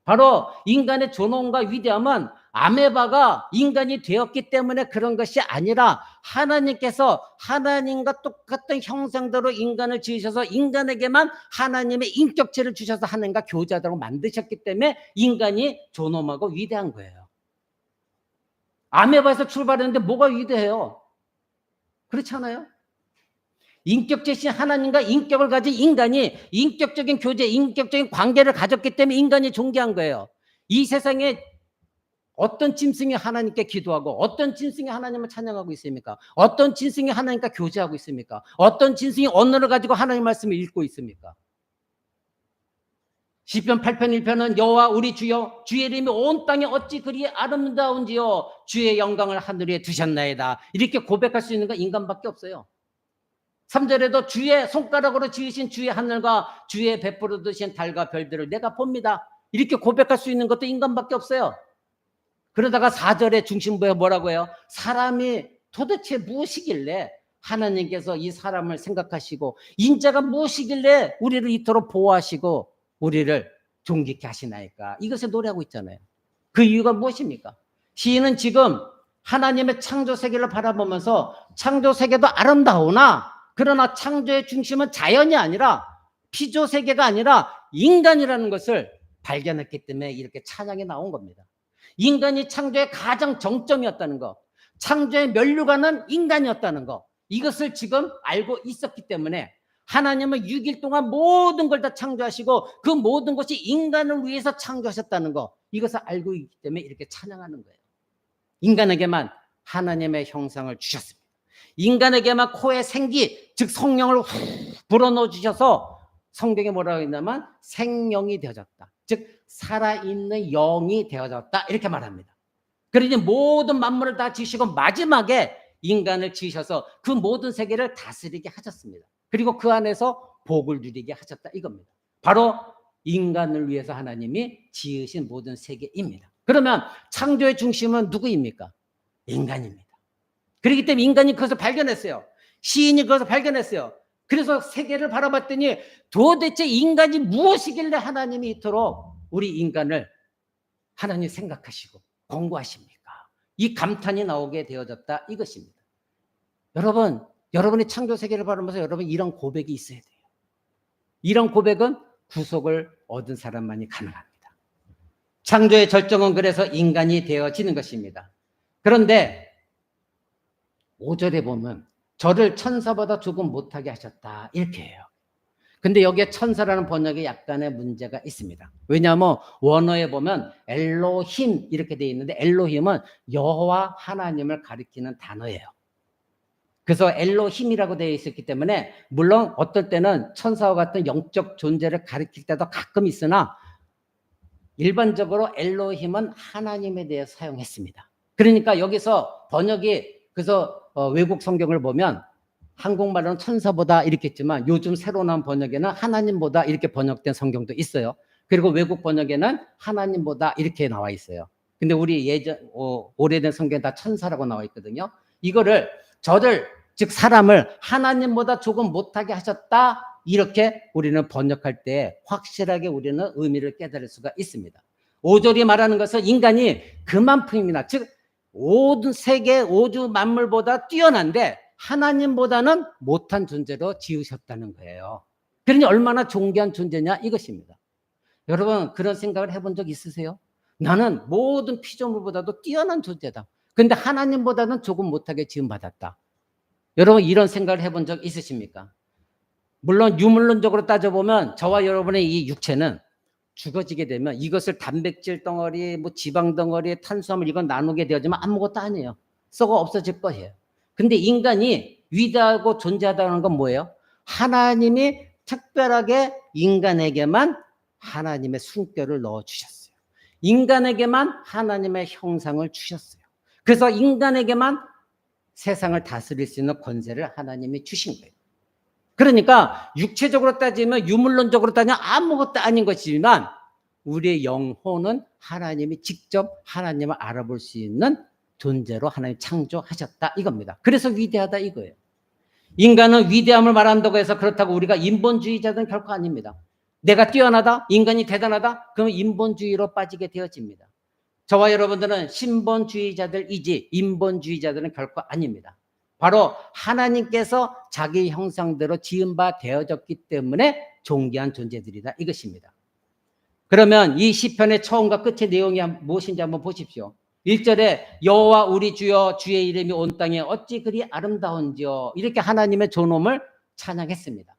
바로 인간의 존엄과 위대함은 아메바가 인간이 되었기 때문에 그런 것이 아니라 하나님께서 하나님과 똑같은 형상대로 인간을 지으셔서 인간에게만 하나님의 인격체를 주셔서 하나님과 교제하도록 만드셨기 때문에 인간이 존엄하고 위대한 거예요. 아메바에서 출발했는데 뭐가 위대해요? 그렇지 않아요? 인격체신 하나님과 인격을 가진 인간이 인격적인 교제, 인격적인 관계를 가졌기 때문에 인간이 존귀한 거예요. 이 세상에 어떤 짐승이 하나님께 기도하고 어떤 짐승이 하나님을 찬양하고 있습니까? 어떤 짐승이 하나님과 교제하고 있습니까? 어떤 짐승이 언어를 가지고 하나님 말씀을 읽고 있습니까? 시편 8편 1편은 여호와 우리 주여 주의 이름이 온 땅에 어찌 그리 아름다운지요 주의 영광을 하늘 위에 두셨나이다. 이렇게 고백할 수 있는 건 인간밖에 없어요. 3절에도 주의 손가락으로 지으신 주의 하늘과 주의 베풀어 두신 달과 별들을 내가 봅니다. 이렇게 고백할 수 있는 것도 인간밖에 없어요. 그러다가 4절의 중심부에 뭐라고 해요? 사람이 도대체 무엇이길래 하나님께서 이 사람을 생각하시고 인자가 무엇이길래 우리를 이토록 보호하시고 우리를 존귀케 하시나이까? 이것을 노래하고 있잖아요. 그 이유가 무엇입니까? 시인은 지금 하나님의 창조 세계를 바라보면서 창조 세계도 아름다우나 그러나 창조의 중심은 자연이 아니라 피조 세계가 아니라 인간이라는 것을 발견했기 때문에 이렇게 찬양이 나온 겁니다. 인간이 창조의 가장 정점이었다는 거, 창조의 면류관은 인간이었다는 거, 이것을 지금 알고 있었기 때문에 하나님은 6일 동안 모든 걸 다 창조하시고 그 모든 것이 인간을 위해서 창조하셨다는 거, 이것을 알고 있기 때문에 이렇게 찬양하는 거예요. 인간에게만 하나님의 형상을 주셨습니다. 인간에게만 코에 생기, 즉 성령을 훅 불어넣어 주셔서 성경에 뭐라고 했냐면 생명이 되어졌다. 즉 살아있는 영이 되어졌다. 이렇게 말합니다. 그러니 모든 만물을 다 지으시고 마지막에 인간을 지으셔서 그 모든 세계를 다스리게 하셨습니다. 그리고 그 안에서 복을 누리게 하셨다 이겁니다. 바로 인간을 위해서 하나님이 지으신 모든 세계입니다. 그러면 창조의 중심은 누구입니까? 인간입니다. 그렇기 때문에 인간이 그것을 발견했어요. 시인이 그것을 발견했어요. 그래서 세계를 바라봤더니 도대체 인간이 무엇이길래 하나님이 이토록 우리 인간을 하나님 생각하시고 권고하십니까? 이 감탄이 나오게 되어졌다 이것입니다. 여러분, 여러분이 창조 세계를 바라보면서 여러분 이런 고백이 있어야 돼요. 이런 고백은 구속을 얻은 사람만이 가능합니다. 창조의 절정은 그래서 인간이 되어지는 것입니다. 그런데 5절에 보면 저를 천사보다 조금 못하게 하셨다 이렇게 해요. 근데 여기에 천사라는 번역에 약간의 문제가 있습니다. 왜냐하면 원어에 보면 엘로힘 이렇게 되어 있는데 엘로힘은 여호와 하나님을 가리키는 단어예요. 그래서 엘로힘이라고 되어 있었기 때문에 물론 어떨 때는 천사와 같은 영적 존재를 가리킬 때도 가끔 있으나 일반적으로 엘로힘은 하나님에 대해 사용했습니다. 그러니까 여기서 번역이 그래서 외국 성경을 보면 한국말로는 천사보다 이렇게 했지만 요즘 새로 나온 번역에는 하나님보다 이렇게 번역된 성경도 있어요. 그리고 외국 번역에는 하나님보다 이렇게 나와 있어요. 근데 우리 오래된 성경에 다 천사라고 나와 있거든요. 이거를 저를 즉 사람을 하나님보다 조금 못하게 하셨다 이렇게 우리는 번역할 때 확실하게 우리는 의미를 깨달을 수가 있습니다. 5절이 말하는 것은 인간이 그만큼이나 즉 모든 세계 우주 만물보다 뛰어난데 하나님보다는 못한 존재로 지으셨다는 거예요. 그러니 얼마나 존귀한 존재냐 이것입니다. 여러분 그런 생각을 해본 적 있으세요? 나는 모든 피조물보다도 뛰어난 존재다. 근데 하나님보다는 조금 못하게 지음받았다. 여러분 이런 생각을 해본 적 있으십니까? 물론 유물론적으로 따져보면 저와 여러분의 이 육체는 죽어지게 되면 이것을 단백질 덩어리, 뭐 지방 덩어리, 탄수화물 이건 나누게 되어지면 아무것도 아니에요. 썩어 없어질 거예요. 근데 인간이 위대하고 존재하다는 건 뭐예요? 하나님이 특별하게 인간에게만 하나님의 숨결을 넣어주셨어요. 인간에게만 하나님의 형상을 주셨어요. 그래서 인간에게만 세상을 다스릴 수 있는 권세를 하나님이 주신 거예요. 그러니까 육체적으로 따지면 유물론적으로 따지면 아무것도 아닌 것이지만 우리의 영혼은 하나님이 직접 하나님을 알아볼 수 있는 존재로 하나님 창조하셨다 이겁니다. 그래서 위대하다 이거예요. 인간은 위대함을 말한다고 해서 그렇다고 우리가 인본주의자는 결코 아닙니다. 내가 뛰어나다, 인간이 대단하다, 그러면 인본주의로 빠지게 되어집니다. 저와 여러분들은 신본주의자들이지 인본주의자들은 결코 아닙니다. 바로 하나님께서 자기 형상대로 지은 바 되어졌기 때문에 존귀한 존재들이다 이것입니다. 그러면 이 시편의 처음과 끝의 내용이 무엇인지 한번 보십시오. 1절에 여호와 우리 주여 주의 이름이 온 땅에 어찌 그리 아름다운지요 이렇게 하나님의 존엄을 찬양했습니다.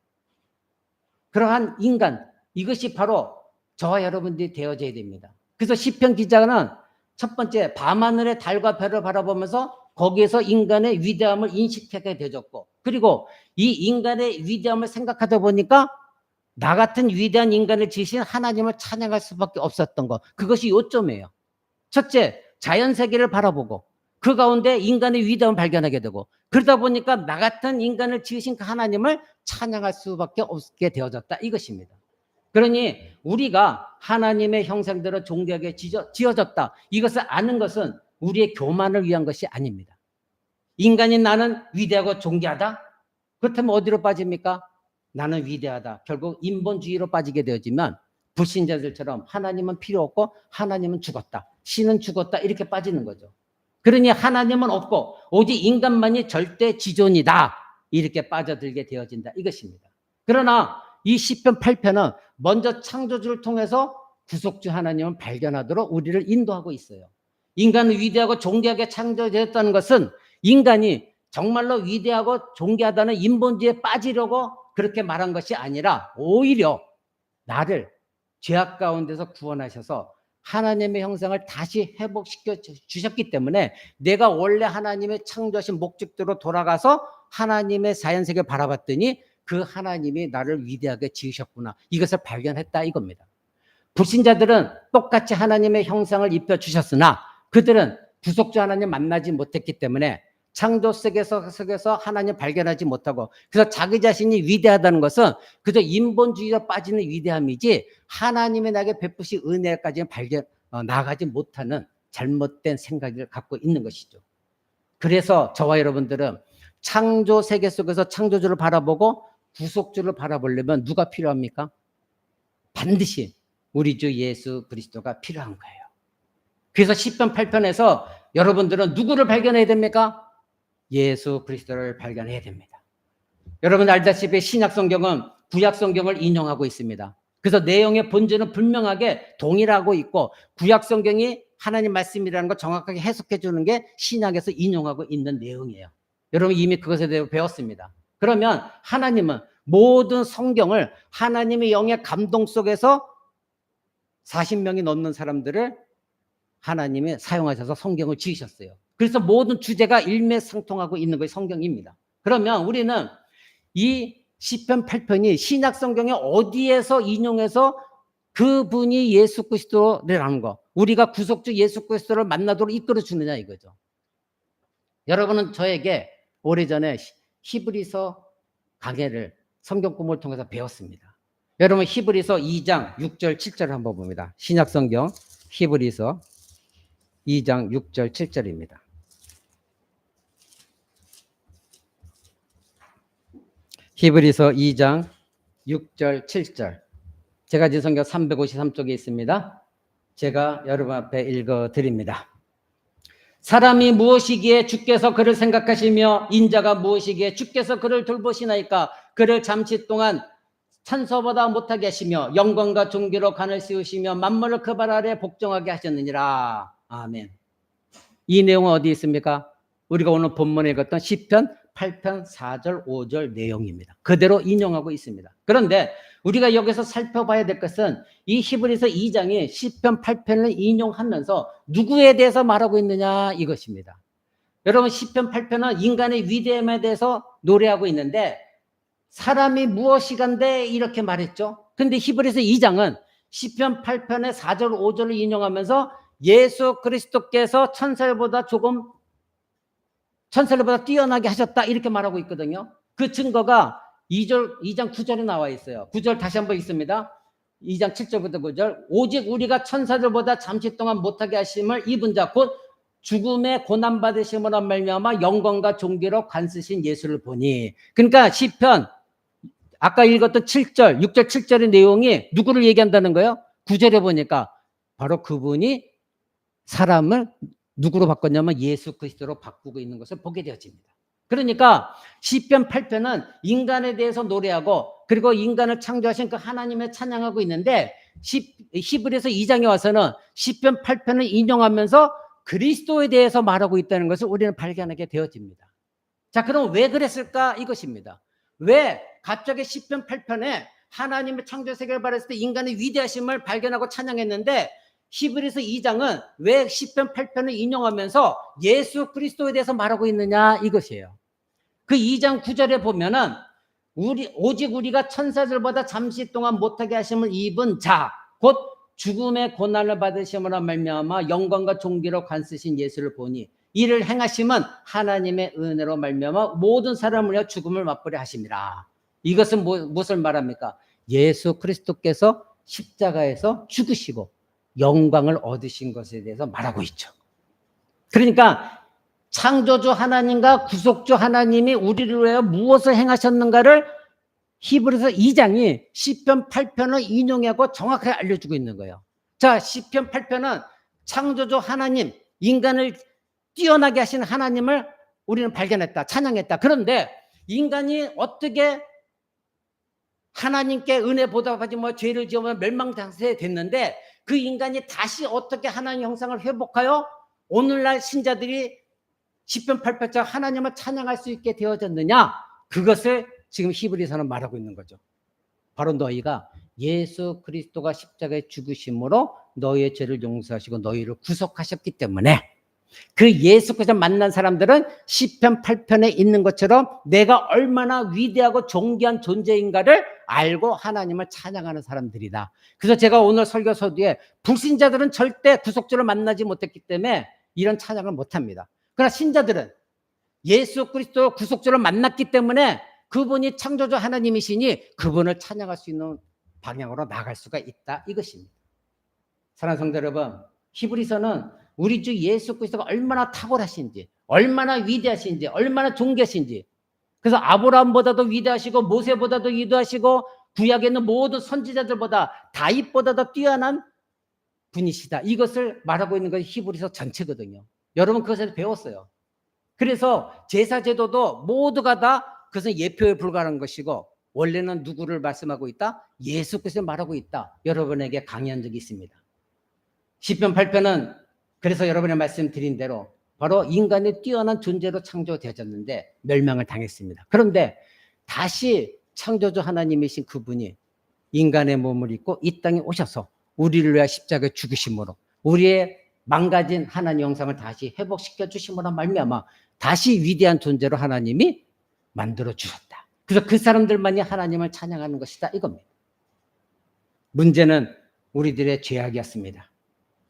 그러한 인간 이것이 바로 저와 여러분들이 되어져야 됩니다. 그래서 시편 기자는 첫 번째 밤하늘의 달과 별을 바라보면서 거기에서 인간의 위대함을 인식하게 되었고 그리고 이 인간의 위대함을 생각하다 보니까 나 같은 위대한 인간을 지으신 하나님을 찬양할 수밖에 없었던 것 그것이 요점이에요. 첫째 자연세계를 바라보고 그 가운데 인간의 위대함을 발견하게 되고 그러다 보니까 나 같은 인간을 지으신 그 하나님을 찬양할 수밖에 없게 되어졌다 이것입니다. 그러니 우리가 하나님의 형상대로 존귀하게 지어졌다 이것을 아는 것은 우리의 교만을 위한 것이 아닙니다. 인간인 나는 위대하고 존귀하다? 그렇다면 어디로 빠집니까? 나는 위대하다. 결국 인본주의로 빠지게 되어지면 불신자들처럼 하나님은 필요 없고 하나님은 죽었다. 신은 죽었다. 이렇게 빠지는 거죠. 그러니 하나님은 없고 오직 인간만이 절대 지존이다. 이렇게 빠져들게 되어진다. 이것입니다. 그러나 이 시편 8편은 먼저 창조주를 통해서 구속주 하나님을 발견하도록 우리를 인도하고 있어요. 인간은 위대하고 존귀하게 창조되었다는 것은 인간이 정말로 위대하고 존귀하다는 인본주의에 빠지려고 그렇게 말한 것이 아니라 오히려 나를 죄악 가운데서 구원하셔서 하나님의 형상을 다시 회복시켜 주셨기 때문에 내가 원래 하나님의 창조하신 목적대로 돌아가서 하나님의 자연세계를 바라봤더니 그 하나님이 나를 위대하게 지으셨구나. 이것을 발견했다 이겁니다. 불신자들은 똑같이 하나님의 형상을 입혀주셨으나 그들은 구속주 하나님 만나지 못했기 때문에 창조 속에서 하나님 발견하지 못하고 그래서 자기 자신이 위대하다는 것은 그저 인본주의로 빠지는 위대함이지 하나님의 나에게 베푸신 은혜까지는 나아가지 못하는 잘못된 생각을 갖고 있는 것이죠. 그래서 저와 여러분들은 창조 세계 속에서 창조주를 바라보고 구속주를 바라보려면 누가 필요합니까? 반드시 우리 주 예수 그리스도가 필요한 거예요. 그래서 시편 8편에서 여러분들은 누구를 발견해야 됩니까? 예수 그리스도를 발견해야 됩니다. 여러분 알다시피 신약 성경은 구약 성경을 인용하고 있습니다. 그래서 내용의 본질은 분명하게 동일하고 있고 구약 성경이 하나님 말씀이라는 걸 정확하게 해석해 주는 게 신약에서 인용하고 있는 내용이에요. 여러분 이미 그것에 대해 배웠습니다. 그러면 하나님은 모든 성경을 하나님의 영의 감동 속에서 40명이 넘는 사람들을 하나님이 사용하셔서 성경을 지으셨어요. 그래서 모든 주제가 일맥상통하고 있는 것이 성경입니다. 그러면 우리는 이 시편 8편이 신약 성경에 어디에서 인용해서 그분이 예수 그리스도라는 거, 우리가 구속주 예수 그리스도를 만나도록 이끌어 주느냐 이거죠. 여러분은 저에게 오래전에 히브리서 강해를 성경 공부를 통해서 배웠습니다. 여러분 히브리서 2장 6절 7절을 한번 봅니다. 신약 성경 히브리서 2장 6절 7절입니다. 히브리서 2장 6절 7절. 제가 지금 성경 353쪽에 있습니다. 제가 여러분 앞에 읽어드립니다. 사람이 무엇이기에 주께서 그를 생각하시며 인자가 무엇이기에 주께서 그를 돌보시나이까. 그를 잠시 동안 천사보다 못하게 하시며 영광과 존귀로 관을 씌우시며 만물을 그 발 아래 복종하게 하셨느니라. 아멘. 이 내용은 어디 있습니까? 우리가 오늘 본문에 읽었던 시편 8편 4절 5절 내용입니다. 그대로 인용하고 있습니다. 그런데 우리가 여기서 살펴봐야 될 것은 이 히브리서 2장이 시편 8편을 인용하면서 누구에 대해서 말하고 있느냐 이것입니다. 여러분 시편 8편은 인간의 위대함에 대해서 노래하고 있는데 사람이 무엇이간데 이렇게 말했죠. 근데 히브리서 2장은 시편 8편의 4절 5절을 인용하면서 예수 그리스도께서 천사들보다 뛰어나게 하셨다 이렇게 말하고 있거든요. 그 증거가 2장 9절에 나와 있어요. 9절 다시 한번 읽습니다. 2장 7절부터 9절. 오직 우리가 천사들보다 잠시 동안 못하게 하심을 입은 자 곧 죽음의 고난받으심으로 말미암아 영광과 존귀로 관쓰신 예수를 보니. 그러니까 시편 아까 읽었던 7절 6절 7절의 내용이 누구를 얘기한다는 거예요? 9절에 보니까 바로 그분이 사람을 누구로 바꿨냐면 예수 그리스도로 바꾸고 있는 것을 보게 되어집니다. 그러니까 시편 8편은 인간에 대해서 노래하고 그리고 인간을 창조하신 그 하나님을 찬양하고 있는데 히브리서 2장에 와서는 시편 8편을 인용하면서 그리스도에 대해서 말하고 있다는 것을 우리는 발견하게 되어집니다. 자, 그럼 왜 그랬을까? 이것입니다. 왜 갑자기 시편 8편에 하나님의 창조 세계를 바랐을 때 인간의 위대하심을 발견하고 찬양했는데 히브리서 2장은 왜 시편 8편을 인용하면서 예수 그리스도에 대해서 말하고 있느냐 이것이에요. 그 2장 9절에 보면은 오직 우리가 천사들보다 잠시 동안 못하게 하심을 입은 자 곧 죽음의 고난을 받으심으로 말미암아 영광과 존귀로 관쓰신 예수를 보니 이를 행하심은 하나님의 은혜로 말미암아 모든 사람을 위하여 죽음을 맛보려 하심이라. 이것은 무엇을 말합니까? 예수 그리스도께서 십자가에서 죽으시고 영광을 얻으신 것에 대해서 말하고 있죠. 그러니까 창조주 하나님과 구속주 하나님이 우리를 위하여 무엇을 행하셨는가를 히브리서 2장이 시편 8편을 인용하고 정확하게 알려주고 있는 거예요. 자, 시편 8편은 창조주 하나님, 인간을 뛰어나게 하신 하나님을 우리는 발견했다, 찬양했다. 그런데 인간이 어떻게 하나님께 은혜 보답하지 뭐 죄를 지으면 멸망장세에 됐는데 그 인간이 다시 어떻게 하나님 형상을 회복하여 오늘날 신자들이 시편 8편처럼 하나님을 찬양할 수 있게 되어졌느냐? 그것을 지금 히브리서는 말하고 있는 거죠. 바로 너희가 예수 그리스도가 십자가에 죽으심으로 너희의 죄를 용서하시고 너희를 구속하셨기 때문에 그 예수 그리스도 만난 사람들은 시편 8편에 있는 것처럼 내가 얼마나 위대하고 존귀한 존재인가를 알고 하나님을 찬양하는 사람들이다. 그래서 제가 오늘 설교 서두에 불신자들은 절대 구속주를 만나지 못했기 때문에 이런 찬양을 못합니다. 그러나 신자들은 예수 그리스도 구속주를 만났기 때문에 그분이 창조주 하나님이시니 그분을 찬양할 수 있는 방향으로 나갈 수가 있다 이것입니다. 사랑하는 성도 여러분, 히브리서는 우리 주 예수 그리스도가 얼마나 탁월하신지, 얼마나 위대하신지, 얼마나 존귀하신지, 그래서 아브라함보다도 위대하시고 모세보다도 위대하시고 구약에 있는 모든 선지자들보다 다윗보다도 뛰어난 분이시다. 이것을 말하고 있는 것이 히브리서 전체거든요. 여러분 그것에서 배웠어요. 그래서 제사제도도 모두가 다 그것은 예표에 불과한 것이고 원래는 누구를 말씀하고 있다? 예수 그리스도를 말하고 있다. 여러분에게 강의한 적이 있습니다. 시편 8편은 그래서 여러분의 말씀드린 대로 바로 인간의 뛰어난 존재로 창조되어졌는데 멸망을 당했습니다. 그런데 다시 창조주 하나님이신 그분이 인간의 몸을 입고 이 땅에 오셔서 우리를 위해 십자가에 죽으심으로 우리의 망가진 하나님 형상을 다시 회복시켜 주심으로 말미암아 다시 위대한 존재로 하나님이 만들어 주셨다. 그래서 그 사람들만이 하나님을 찬양하는 것이다 이겁니다. 문제는 우리들의 죄악이었습니다.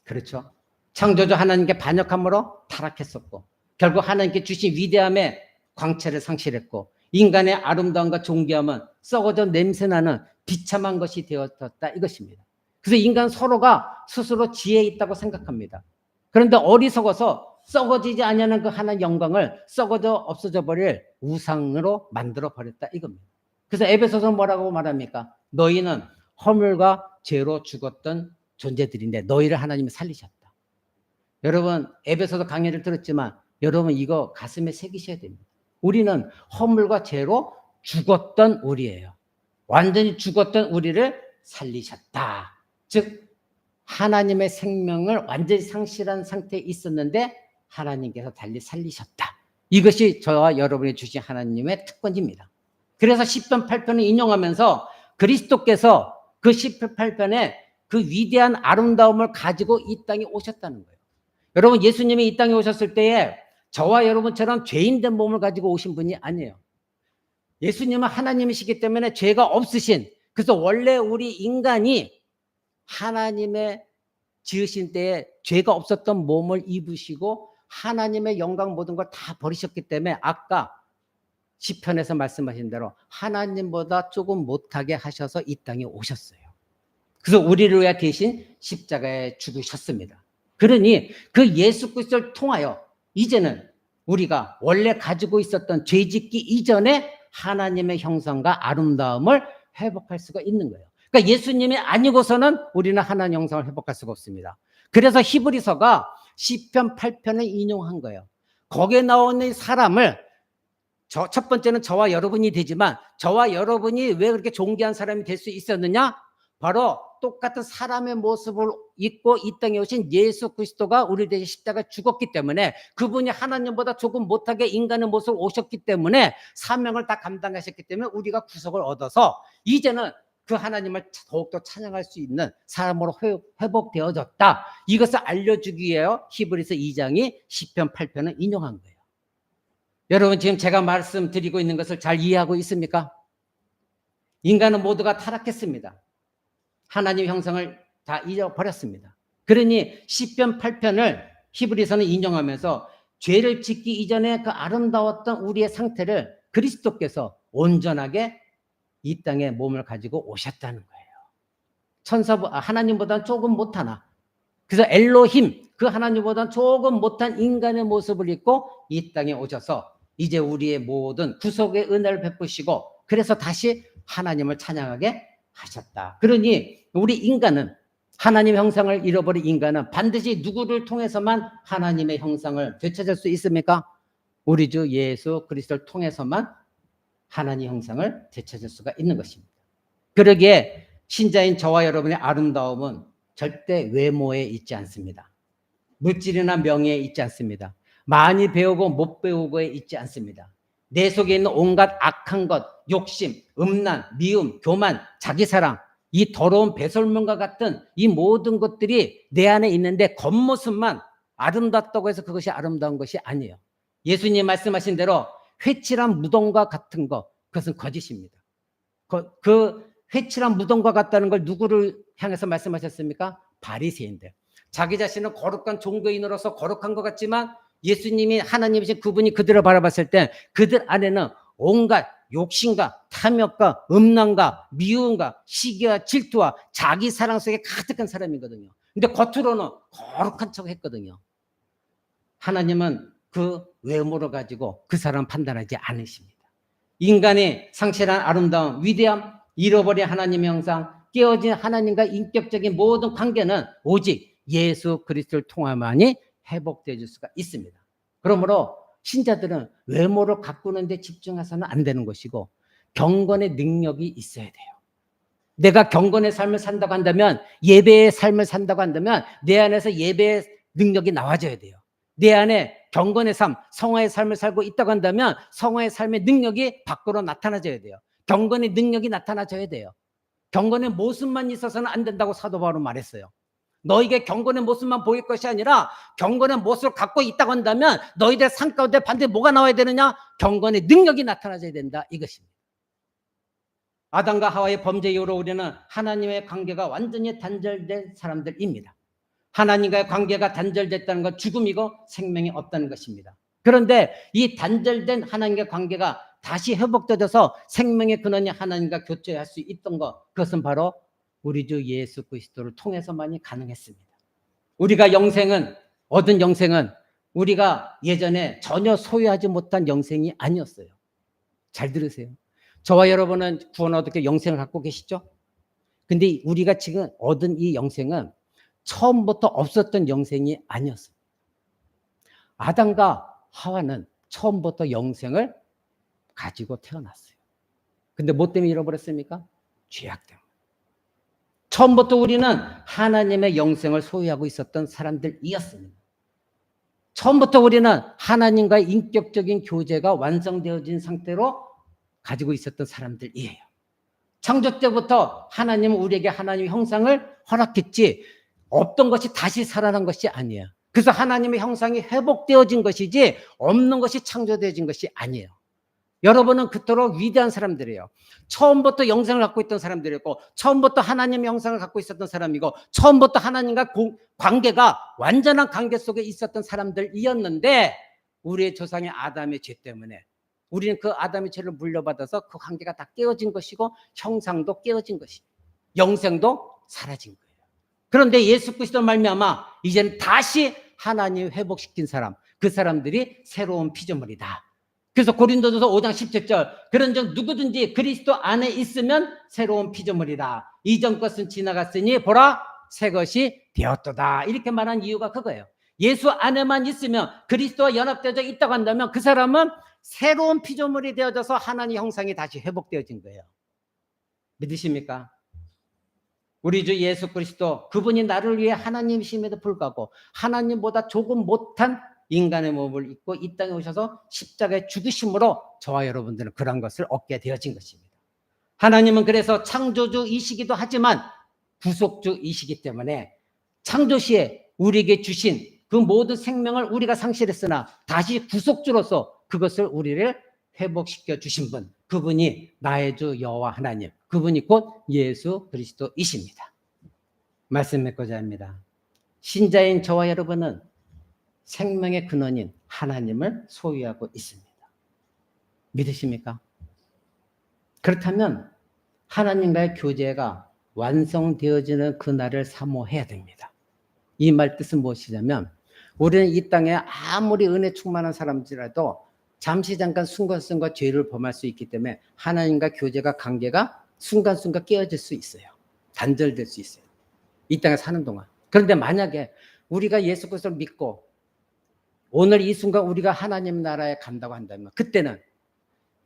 그렇죠? 창조주 하나님께 반역함으로 타락했었고 결국 하나님께 주신 위대함의 광채를 상실했고 인간의 아름다움과 존귀함은 썩어져 냄새나는 비참한 것이 되었다 이것입니다. 그래서 인간 서로가 스스로 지혜 있다고 생각합니다. 그런데 어리석어서 썩어지지 아니하는 그 하나님의 영광을 썩어져 없어져 버릴 우상으로 만들어 버렸다 이겁니다. 그래서 에베소서는 뭐라고 말합니까? 너희는 허물과 죄로 죽었던 존재들인데 너희를 하나님이 살리셨다. 여러분 에베소서 강의를 들었지만 여러분 이거 가슴에 새기셔야 됩니다. 우리는 허물과 죄로 죽었던 우리예요. 완전히 죽었던 우리를 살리셨다. 즉 하나님의 생명을 완전히 상실한 상태에 있었는데 하나님께서 달리 살리셨다. 이것이 저와 여러분이 주신 하나님의 특권입니다. 그래서 시편 8편을 인용하면서 그리스도께서 그 시편 8편에 그 위대한 아름다움을 가지고 이 땅에 오셨다는 거예요. 여러분 예수님이 이 땅에 오셨을 때에 저와 여러분처럼 죄인된 몸을 가지고 오신 분이 아니에요. 예수님은 하나님이시기 때문에 죄가 없으신, 그래서 원래 우리 인간이 하나님의 지으신 때에 죄가 없었던 몸을 입으시고 하나님의 영광 모든 걸 다 버리셨기 때문에 아까 시편에서 말씀하신 대로 하나님보다 조금 못하게 하셔서 이 땅에 오셨어요. 그래서 우리를 위해 대신 십자가에 죽으셨습니다. 그러니 그 예수 그리스도를 통하여 이제는 우리가 원래 가지고 있었던 죄짓기 이전에 하나님의 형상과 아름다움을 회복할 수가 있는 거예요. 그러니까 예수님이 아니고서는 우리는 하나님의 형상을 회복할 수가 없습니다. 그래서 히브리서가 시편 8편을 인용한 거예요. 거기에 나오는 사람을 첫 번째는 저와 여러분이 되지만 저와 여러분이 왜 그렇게 존귀한 사람이 될 수 있었느냐? 바로 똑같은 사람의 모습을 입고 이 땅에 오신 예수 그리스도가 우리 대신 십자가에 죽었기 때문에 그분이 하나님보다 조금 못하게 인간의 모습을 오셨기 때문에 사명을 다 감당하셨기 때문에 우리가 구속을 얻어서 이제는 그 하나님을 더욱더 찬양할 수 있는 사람으로 회복되어졌다. 이것을 알려주기 위해 히브리서 2장이 시편 8편을 인용한 거예요. 여러분 지금 제가 말씀드리고 있는 것을 잘 이해하고 있습니까? 인간은 모두가 타락했습니다. 하나님 형상을 다 잊어버렸습니다. 그러니 시편 8편을 히브리서는 인용하면서 죄를 짓기 이전에 그 아름다웠던 우리의 상태를 그리스도께서 온전하게 이 땅에 몸을 가지고 오셨다는 거예요. 하나님보다는 조금 못하나. 그래서 엘로힘, 그 하나님보다는 조금 못한 인간의 모습을 입고 이 땅에 오셔서 이제 우리의 모든 구속의 은혜를 베푸시고 그래서 다시 하나님을 찬양하게 하셨다. 그러니 우리 인간은 하나님의 형상을 잃어버린 인간은 반드시 누구를 통해서만 하나님의 형상을 되찾을 수 있습니까? 우리 주 예수 그리스도를 통해서만 하나님의 형상을 되찾을 수가 있는 것입니다. 그러기에 신자인 저와 여러분의 아름다움은 절대 외모에 있지 않습니다. 물질이나 명예에 있지 않습니다. 많이 배우고 못 배우고에 있지 않습니다. 내 속에 있는 온갖 악한 것, 욕심, 음란, 미움, 교만, 자기사랑, 이 더러운 배설물과 같은 이 모든 것들이 내 안에 있는데 겉모습만 아름답다고 해서 그것이 아름다운 것이 아니에요. 예수님 말씀하신 대로 회칠한 무덤과 같은 것, 그것은 거짓입니다. 그 회칠한 무덤과 같다는 걸 누구를 향해서 말씀하셨습니까? 바리새인들. 자기 자신은 거룩한 종교인으로서 거룩한 것 같지만 예수님이 하나님이신 그분이 그들을 바라봤을 때 그들 안에는 온갖 욕심과 탐욕과 음란과 미움과 시기와 질투와 자기 사랑 속에 가득한 사람이거든요. 근데 겉으로는 거룩한 척 했거든요. 하나님은 그 외모를 가지고 그 사람 판단하지 않으십니다. 인간의 상실한 아름다움, 위대함, 잃어버린 하나님의 형상, 깨어진 하나님과 인격적인 모든 관계는 오직 예수 그리스도를 통하만이 회복되어 줄 수가 있습니다. 그러므로 신자들은 외모를 가꾸는 데 집중해서는 안 되는 것이고 경건의 능력이 있어야 돼요. 내가 경건의 삶을 산다고 한다면 예배의 삶을 산다고 한다면 내 안에서 예배의 능력이 나와줘야 돼요. 내 안에 경건의 삶, 성화의 삶을 살고 있다고 한다면 성화의 삶의 능력이 밖으로 나타나줘야 돼요. 경건의 능력이 나타나줘야 돼요. 경건의 모습만 있어서는 안 된다고 사도 바울은 말했어요. 너에게 경건의 모습만 보일 것이 아니라 경건의 모습을 갖고 있다고 한다면 너희들 삶 가운데 반드시 뭐가 나와야 되느냐? 경건의 능력이 나타나줘야 된다, 이것입니다. 아담과 하와의 범죄 이후로 우리는 하나님의 관계가 완전히 단절된 사람들입니다. 하나님과의 관계가 단절됐다는 건 죽음이고 생명이 없다는 것입니다. 그런데 이 단절된 하나님과의 관계가 다시 회복되어서 생명의 근원이 하나님과 교제할 수 있던 것, 그것은 바로 우리 주 예수 그리스도를 통해서만이 가능했습니다. 우리가 얻은 영생은 우리가 예전에 전혀 소유하지 못한 영생이 아니었어요. 잘 들으세요. 저와 여러분은 구원 얻게 영생을 갖고 계시죠? 근데 우리가 지금 얻은 이 영생은 처음부터 없었던 영생이 아니었어요. 아담과 하와는 처음부터 영생을 가지고 태어났어요. 근데 뭐 때문에 잃어버렸습니까? 죄악 때문에. 처음부터 우리는 하나님의 영생을 소유하고 있었던 사람들이었습니다. 처음부터 우리는 하나님과의 인격적인 교제가 완성되어진 상태로 가지고 있었던 사람들이에요. 창조 때부터 하나님은 우리에게 하나님의 형상을 허락했지 없던 것이 다시 살아난 것이 아니에요. 그래서 하나님의 형상이 회복되어진 것이지 없는 것이 창조되어진 것이 아니에요. 여러분은 그토록 위대한 사람들이에요. 처음부터 영생을 갖고 있던 사람들이었고 처음부터 하나님의 형상을 갖고 있었던 사람이고 처음부터 하나님과 관계가 완전한 관계 속에 있었던 사람들이었는데 우리의 조상의 아담의 죄 때문에 우리는 그 아담의 죄를 물려받아서 그 관계가 다 깨어진 것이고 형상도 깨어진 것이고 영생도 사라진 거예요. 그런데 예수 그리스도 말미암아 이제는 다시 하나님 회복시킨 사람, 그 사람들이 새로운 피조물이다. 그래서 고린도전서 5장 17절 그런즉 누구든지 그리스도 안에 있으면 새로운 피조물이다. 이전 것은 지나갔으니 보라 새 것이 되었도다. 이렇게 말한 이유가 그거예요. 예수 안에만 있으면 그리스도와 연합되어 있다고 한다면 그 사람은 새로운 피조물이 되어져서 하나님 형상이 다시 회복되어진 거예요. 믿으십니까? 우리 주 예수 그리스도 그분이 나를 위해 하나님이심에도 불구하고 하나님보다 조금 못한 인간의 몸을 입고 이 땅에 오셔서 십자가에 죽으심으로 저와 여러분들은 그런 것을 얻게 되어진 것입니다. 하나님은 그래서 창조주이시기도 하지만 구속주이시기 때문에 창조시에 우리에게 주신 그 모든 생명을 우리가 상실했으나 다시 구속주로서 그것을 우리를 회복시켜 주신 분, 그분이 나의 주 여호와 하나님, 그분이 곧 예수 그리스도이십니다. 말씀 맺고자 합니다. 신자인 저와 여러분은 생명의 근원인 하나님을 소유하고 있습니다. 믿으십니까? 그렇다면 하나님과의 교제가 완성되어지는 그날을 사모해야 됩니다. 이 말 뜻은 무엇이냐면 우리는 이 땅에 아무리 은혜 충만한 사람들이라도 잠시 잠깐 순간순간 죄를 범할 수 있기 때문에 하나님과 교제가 관계가 순간순간 깨어질 수 있어요. 단절될 수 있어요. 이 땅에 사는 동안. 그런데 만약에 우리가 예수 그리스도를 믿고 오늘 이 순간 우리가 하나님 나라에 간다고 한다면 그때는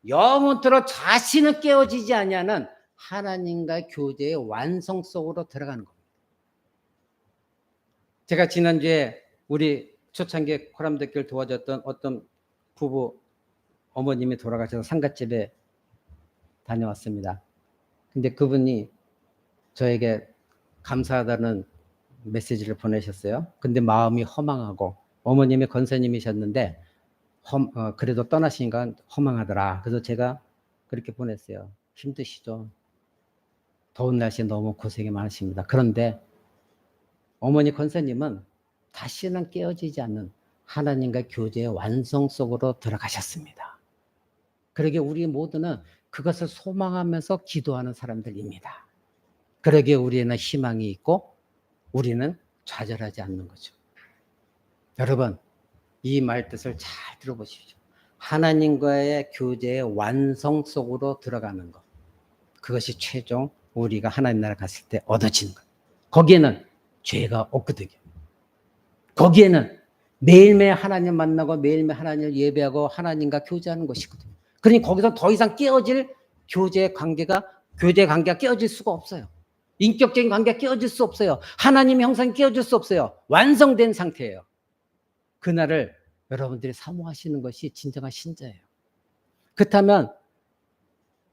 영원토록 자신은 깨어지지 아니하는 하나님과의 교제의 완성 속으로 들어가는 겁니다. 제가 지난주에 우리 초창기에 코람대교를 도와줬던 어떤 부부 어머님이 돌아가셔서 상갓집에 다녀왔습니다. 근데 그분이 저에게 감사하다는 메시지를 보내셨어요. 근데 마음이 허망하고 어머님이 권사님이셨는데 그래도 떠나시니까 허망하더라. 그래서 제가 그렇게 보냈어요. 힘드시죠? 더운 날씨에 너무 고생이 많으십니다. 그런데 어머니 권사님은 다시는 깨어지지 않는 하나님과 교제의 완성 속으로 들어가셨습니다. 그러게 우리 모두는 그것을 소망하면서 기도하는 사람들입니다. 그러게 우리는 희망이 있고 우리는 좌절하지 않는 거죠. 여러분, 이 말 뜻을 잘 들어보십시오. 하나님과의 교제의 완성 속으로 들어가는 것. 그것이 최종 우리가 하나님 나라 갔을 때 얻어지는 것. 거기에는 죄가 없거든요. 거기에는 매일매일 하나님 만나고 매일매일 하나님을 예배하고 하나님과 교제하는 것이거든요. 그러니 거기서 더 이상 깨어질 교제의 관계가 깨어질 수가 없어요. 인격적인 관계가 깨어질 수 없어요. 하나님의 형상이 깨어질 수 없어요. 완성된 상태예요. 그날을 여러분들이 사모하시는 것이 진정한 신자예요. 그렇다면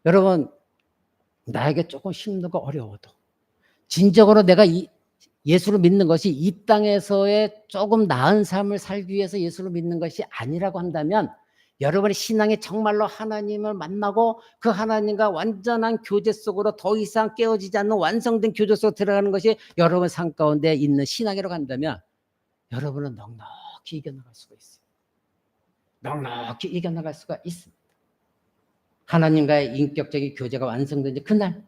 여러분, 나에게 조금 힘들고 어려워도 진정으로 내가 예수를 믿는 것이 이 땅에서의 조금 나은 삶을 살기 위해서 예수를 믿는 것이 아니라고 한다면, 여러분의 신앙이 정말로 하나님을 만나고 그 하나님과 완전한 교제 속으로 더 이상 깨어지지 않는 완성된 교제 속으로 들어가는 것이 여러분 삶 가운데 있는 신앙이라고 한다면, 여러분은 넉넉히 이겨나갈 수가 있어요. 넉넉히 이겨나갈 수가 있습니다. 하나님과의 인격적인 교제가 완성된 그날,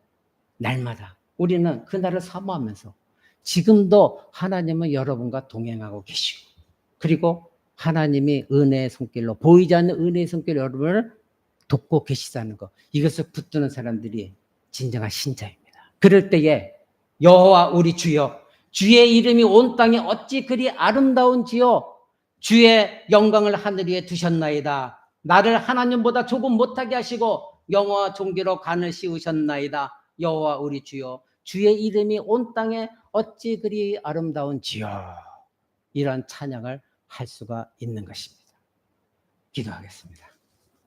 날마다 우리는 그날을 사모하면서 지금도 하나님은 여러분과 동행하고 계시고, 그리고 하나님이 은혜의 손길로, 보이지 않는 은혜의 손길로 여러분을 돕고 계시다는 것, 이것을 붙드는 사람들이 진정한 신자입니다. 그럴 때에 여호와 우리 주여, 주의 이름이 온 땅에 어찌 그리 아름다운지요, 주의 영광을 하늘 위에 두셨나이다. 나를 하나님보다 조금 못하게 하시고 영화와 종기로 간을 씌우셨나이다. 여호와 우리 주여, 주의 이름이 온 땅에 어찌 그리 아름다운지요. 이런 찬양을 할 수가 있는 것입니다. 기도하겠습니다.